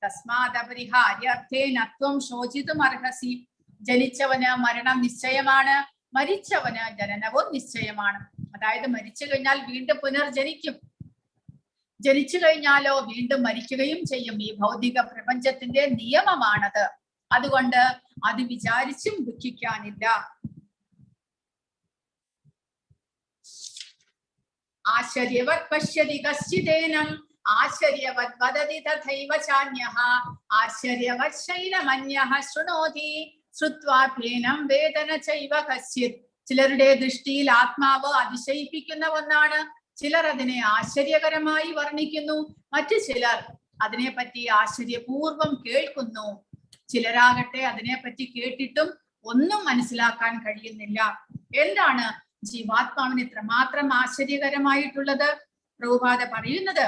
തസ്മാദപരിഹാര്യർത്ഥേന ത്വം ശോചിതുമർഹസി. ജനിച്ചവന് മരണം നിശ്ചയമാണ്, മരിച്ചവന് ജനനവും നിശ്ചയമാണ്. അതായത് മരിച്ചു കഴിഞ്ഞാൽ വീണ്ടും പുനർജനിക്കും, ജനിച്ചു കഴിഞ്ഞാലോ വീണ്ടും മരിക്കുകയും ചെയ്യും. ഈ ഭൗതിക പ്രപഞ്ചത്തിന്റെ നിയമമാണത്. അതുകൊണ്ട് അത് വിചാരിച്ചും ദുഃഖിക്കാനില്ല. ആശ്ചര്യവത് പശ്യതി കശ്ചിദേനം ആശ്ചര്യവത് വദതി തഥൈവ ചാന്യഃ ആശ്ചര്യവത് ശൈലമന്യഃ ശൃണോതി ശ്രുത്വാഭ്യേനം വേദന ചൈവ കശ്ചിത്. ചിലരുടെ ദൃഷ്ടിയിൽ ആത്മാവ് അതിശയിപ്പിക്കുന്ന ഒന്നാണ്. ചിലർ അതിനെ ആശ്ചര്യകരമായി വർണ്ണിക്കുന്നു, മറ്റു ചിലർ അതിനെപ്പറ്റി ആശ്ചര്യപൂർവം കേൾക്കുന്നു. ചിലരാകട്ടെ അതിനെപ്പറ്റി കേട്ടിട്ടും ഒന്നും മനസ്സിലാക്കാൻ കഴിയുന്നില്ല. എന്താണ് ജീവാത്മാവിന് ഇത്രമാത്രം ആശ്ചര്യകരമായിട്ടുള്ളത്? പ്രഭുപാദ പറയുന്നത്,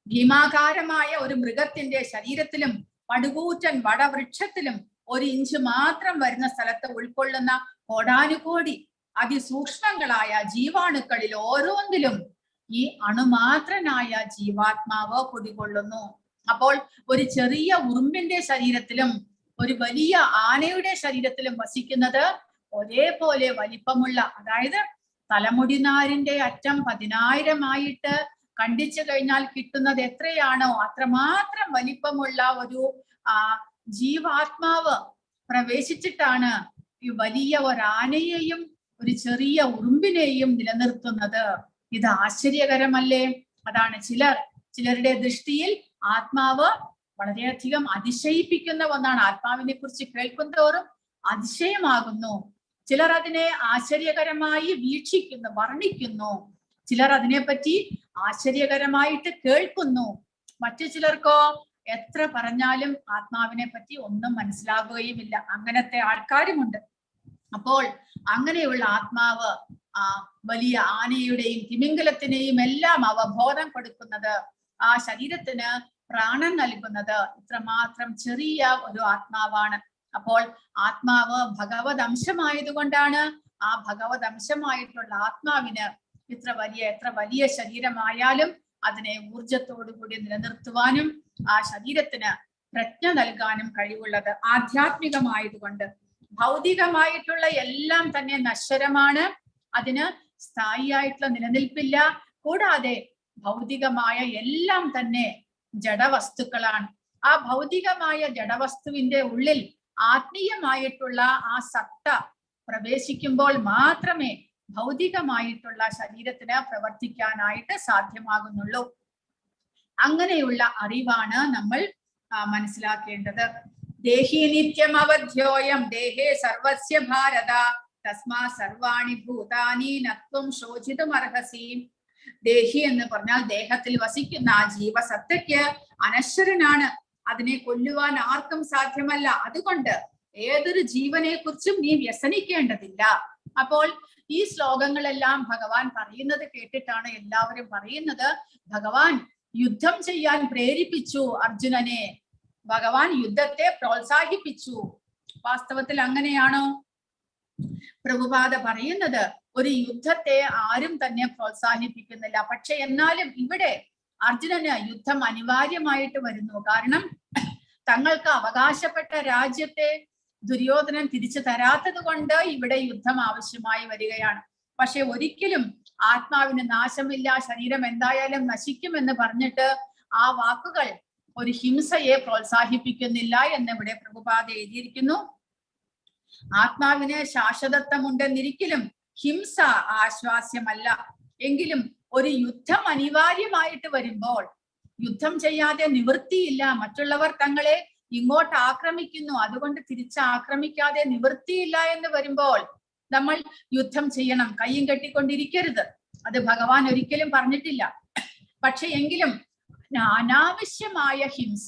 ഭീമാകാരമായ ഒരു മൃഗത്തിന്റെ ശരീരത്തിലും പടുകൂറ്റൻ വടവൃക്ഷത്തിലും 1 ഇഞ്ച് മാത്രം വരുന്ന സ്ഥലത്ത് ഉൾക്കൊള്ളുന്ന കോടാനുകോടി അതിസൂക്ഷ്മങ്ങളായ ജീവാണുക്കളിൽ ഓരോന്നിലും ഈ അണുമാത്രനായ ജീവാത്മാവ് കുടികൊള്ളുന്നു. അപ്പോൾ ഒരു ചെറിയ ഉറുമ്പിന്റെ ശരീരത്തിലും ഒരു വലിയ ആനയുടെ ശരീരത്തിലും വസിക്കുന്നത് ഒരേപോലെ വലിപ്പമുള്ള, അതായത് തലമുടിനാരിന്റെ അറ്റം 10,000 ആയിട്ട് കണ്ടിച്ചു കഴിഞ്ഞാൽ കിട്ടുന്നത് എത്രയാണോ അത്രമാത്രം വലിപ്പമുള്ള ഒരു ജീവാത്മാവ് പ്രവേശിച്ചിട്ടാണ് ഈ വലിയ ഒരാനയെയും ഒരു ചെറിയ ഉറുമ്പിനെയും നിലനിർത്തുന്നത്. ഇത് ആശ്ചര്യകരമല്ലേ? അതാണ് ചിലരുടെ ദൃഷ്ടിയിൽ ആത്മാവ് വളരെയധികം അതിശയിപ്പിക്കുന്ന ഒന്നാണ്. ആത്മാവിനെ കുറിച്ച് കേൾക്കുന്തോറും അതിശയമാകുന്നു. ചിലർ അതിനെ ആശ്ചര്യകരമായി വീക്ഷിക്കുന്നു, വർണ്ണിക്കുന്നു. ചിലർ അതിനെപ്പറ്റി ആശ്ചര്യകരമായിട്ട് കേൾക്കുന്നു. മറ്റു ചിലർക്കോ എത്ര പറഞ്ഞാലും ആത്മാവിനെ പറ്റി ഒന്നും മനസ്സിലാകുകയുമില്ല. അങ്ങനത്തെ ആൾക്കാരുമുണ്ട്. അപ്പോൾ അങ്ങനെയുള്ള ആത്മാവ് വലിയ ആനയുടെയും തിമിംഗലത്തിനെയും എല്ലാം അവബോധം കൊടുക്കുന്നത്, ആ ശരീരത്തിന് പ്രാണൻ നൽകുന്നത് ഇത്രമാത്രം ചെറിയ ഒരു ആത്മാവാണ്. അപ്പോൾ ആത്മാവ് ഭഗവത് അംശമായതുകൊണ്ടാണ് ആ ഭഗവത് അംശമായിട്ടുള്ള ആത്മാവിന് എത്ര വലിയ ശരീരമായാലും അതിനെ ഊർജത്തോടുകൂടി നിലനിർത്തുവാനും ആ ശരീരത്തിന് പ്രജ്ഞ നൽകാനും കഴിവുള്ളത്. ആധ്യാത്മികമായതുകൊണ്ട് ഭൗതികമായിട്ടുള്ള എല്ലാം തന്നെ നശ്വരമാണ്, അതിന് സ്ഥായിയായിട്ടുള്ള നിലനിൽപ്പില്ല. കൂടാതെ ഭൗതികമായ എല്ലാം തന്നെ ജഡവസ്തുക്കളാണ്. ആ ഭൗതികമായ ജഡവസ്തുവിന്റെ ഉള്ളിൽ ആത്മീയമായിട്ടുള്ള ആ സത്ത പ്രവേശിക്കുമ്പോൾ മാത്രമേ ഭൗതികമായിട്ടുള്ള ശരീരത്തിന് പ്രവർത്തിക്കാനായിട്ട് സാധ്യമാകുന്നുള്ളൂ. അങ്ങനെയുള്ള അറിവാണ് നമ്മൾ മനസ്സിലാക്കേണ്ടത്. ദേഹി നിത്യം അവധ്യോയം ദേഹേ സർവസ്യ ഭാരത തസ്മാ സർവാണി ഭൂതാനി നത്വം ശോചിതും അർഹസി. ദേഹി എന്ന് പറഞ്ഞാൽ ദേഹത്തിൽ വസിക്കുന്ന ആ ജീവസത്തയ്ക്ക് അനശ്വരനാണ്, അതിനെ കൊല്ലുവാൻ ആർക്കും സാധ്യമല്ല. അതുകൊണ്ട് ഏതൊരു ജീവനെ കുറിച്ചും നീ വ്യസനിക്കേണ്ടതില്ല. അപ്പോൾ ഈ ശ്ലോകങ്ങളെല്ലാം ഭഗവാൻ പറയുന്നത് കേട്ടിട്ടാണ് എല്ലാവരും പറയുന്നത് ഭഗവാൻ യുദ്ധം ചെയ്യാൻ പ്രേരിപ്പിച്ചു അർജുനനെ, ഭഗവാൻ യുദ്ധത്തെ പ്രോത്സാഹിപ്പിച്ചു. വാസ്തവത്തിൽ അങ്ങനെയാണോ? പ്രഭുപാദ പറയുന്നത് ഒരു യുദ്ധത്തെ ആരും തന്നെ പ്രോത്സാഹിപ്പിക്കുന്നില്ല. പക്ഷെ എന്നാലും ഇവിടെ അർജുനന് യുദ്ധം അനിവാര്യമായിട്ട് വരുന്നു. കാരണം തങ്ങൾക്ക് അവകാശപ്പെട്ട രാജ്യത്തെ ദുര്യോധനൻ തിരിച്ചു തരാത്തത് കൊണ്ട് ഇവിടെ യുദ്ധം ആവശ്യമായി വരികയാണ്. പക്ഷെ ഒരിക്കലും ആത്മാവിന് നാശമില്ല, ശരീരം എന്തായാലും നശിക്കുമെന്ന് പറഞ്ഞിട്ട് ആ വാക്കുകൾ ഒരു ഹിംസയെ പ്രോത്സാഹിപ്പിക്കുന്നില്ല എന്ന് ഇവിടെ പ്രഭുപാദ എഴുതിയിരിക്കുന്നു. ആത്മാവിന് ശാശ്വതത്വമുണ്ടെന്നിരിക്കലും ഹിംസ ആശ്വാസ്യമല്ല. എങ്കിലും ഒരു യുദ്ധം അനിവാര്യമായിട്ട് വരുമ്പോൾ യുദ്ധം ചെയ്യാതെ നിവൃത്തിയില്ല. മറ്റുള്ളവർ തങ്ങളെ ഇങ്ങോട്ട് ആക്രമിക്കുന്നു, അതുകൊണ്ട് തിരിച്ചാക്രമിക്കാതെ നിവൃത്തിയില്ല എന്ന് വരുമ്പോൾ നമ്മൾ യുദ്ധം ചെയ്യണം. കയ്യും കെട്ടിക്കൊണ്ടിരിക്കരുത്, അത് ഭഗവാൻ ഒരിക്കലും പറഞ്ഞിട്ടില്ല. പക്ഷെ എങ്കിലും അനാവശ്യമായ ഹിംസ,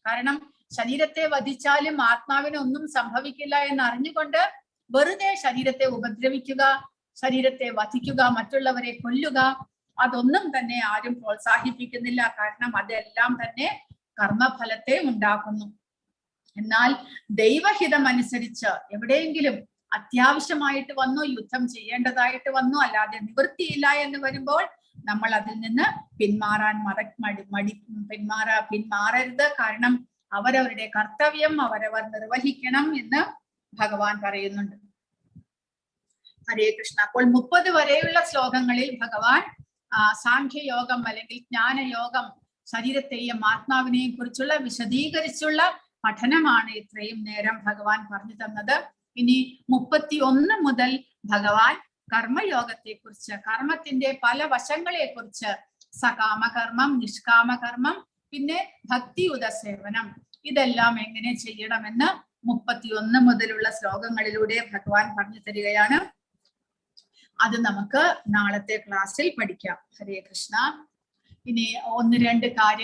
കാരണം ശരീരത്തെ വധിച്ചാലും ആത്മാവിന് ഒന്നും സംഭവിക്കില്ല എന്ന് അറിഞ്ഞുകൊണ്ട് വെറുതെ ശരീരത്തെ ഉപദ്രവിക്കുക, ശരീരത്തെ വധിക്കുക, മറ്റുള്ളവരെ കൊല്ലുക, അതൊന്നും തന്നെ ആരും പ്രോത്സാഹിപ്പിക്കുന്നില്ല. കാരണം അതെല്ലാം തന്നെ കർമ്മഫലത്തെ ഉണ്ടാക്കുന്നു. എന്നാൽ ദൈവഹിതം അനുസരിച്ച് എവിടെയെങ്കിലും അത്യാവശ്യമായിട്ട് വന്നു, യുദ്ധം ചെയ്യേണ്ടതായിട്ട് വന്നു, അല്ലാതെ നിവൃത്തിയില്ല എന്ന് വരുമ്പോൾ നമ്മൾ അതിൽ നിന്ന് പിന്മാറരുത്. കാരണം അവരവരുടെ കർത്തവ്യം അവരവർ നിർവഹിക്കണം എന്ന് ഭഗവാൻ പറയുന്നുണ്ട്. ഹരേ കൃഷ്ണ. അപ്പോൾ 30 വരെയുള്ള ശ്ലോകങ്ങളിൽ ഭഗവാൻ സാഖ്യയോഗം അല്ലെങ്കിൽ ജ്ഞാനയോഗം, ശരീരത്തെയും ആത്മാവിനെയും കുറിച്ചുള്ള വിശദീകരിച്ചുള്ള പഠനമാണ് ഇത്രയും നേരം ഭഗവാൻ പറഞ്ഞു തന്നത്. ഇനി 31 മുതൽ ഭഗവാൻ കർമ്മയോഗത്തെ കുറിച്ച്, കർമ്മത്തിന്റെ പല വശങ്ങളെ കുറിച്ച്, സകാമകർമ്മം, നിഷ്കാമകർമ്മം, പിന്നെ ഭക്തിയുത സേവനം, ഇതെല്ലാം എങ്ങനെ ചെയ്യണമെന്ന് 31 മുതലുള്ള ശ്ലോകങ്ങളിലൂടെ ഭഗവാൻ പറഞ്ഞു തരികയാണ്. അത് നമുക്ക് നാളത്തെ ക്ലാസ്സിൽ പഠിക്കാം. ഹരേ കൃഷ്ണ. ഇനി 1-2 കാര്യങ്ങൾ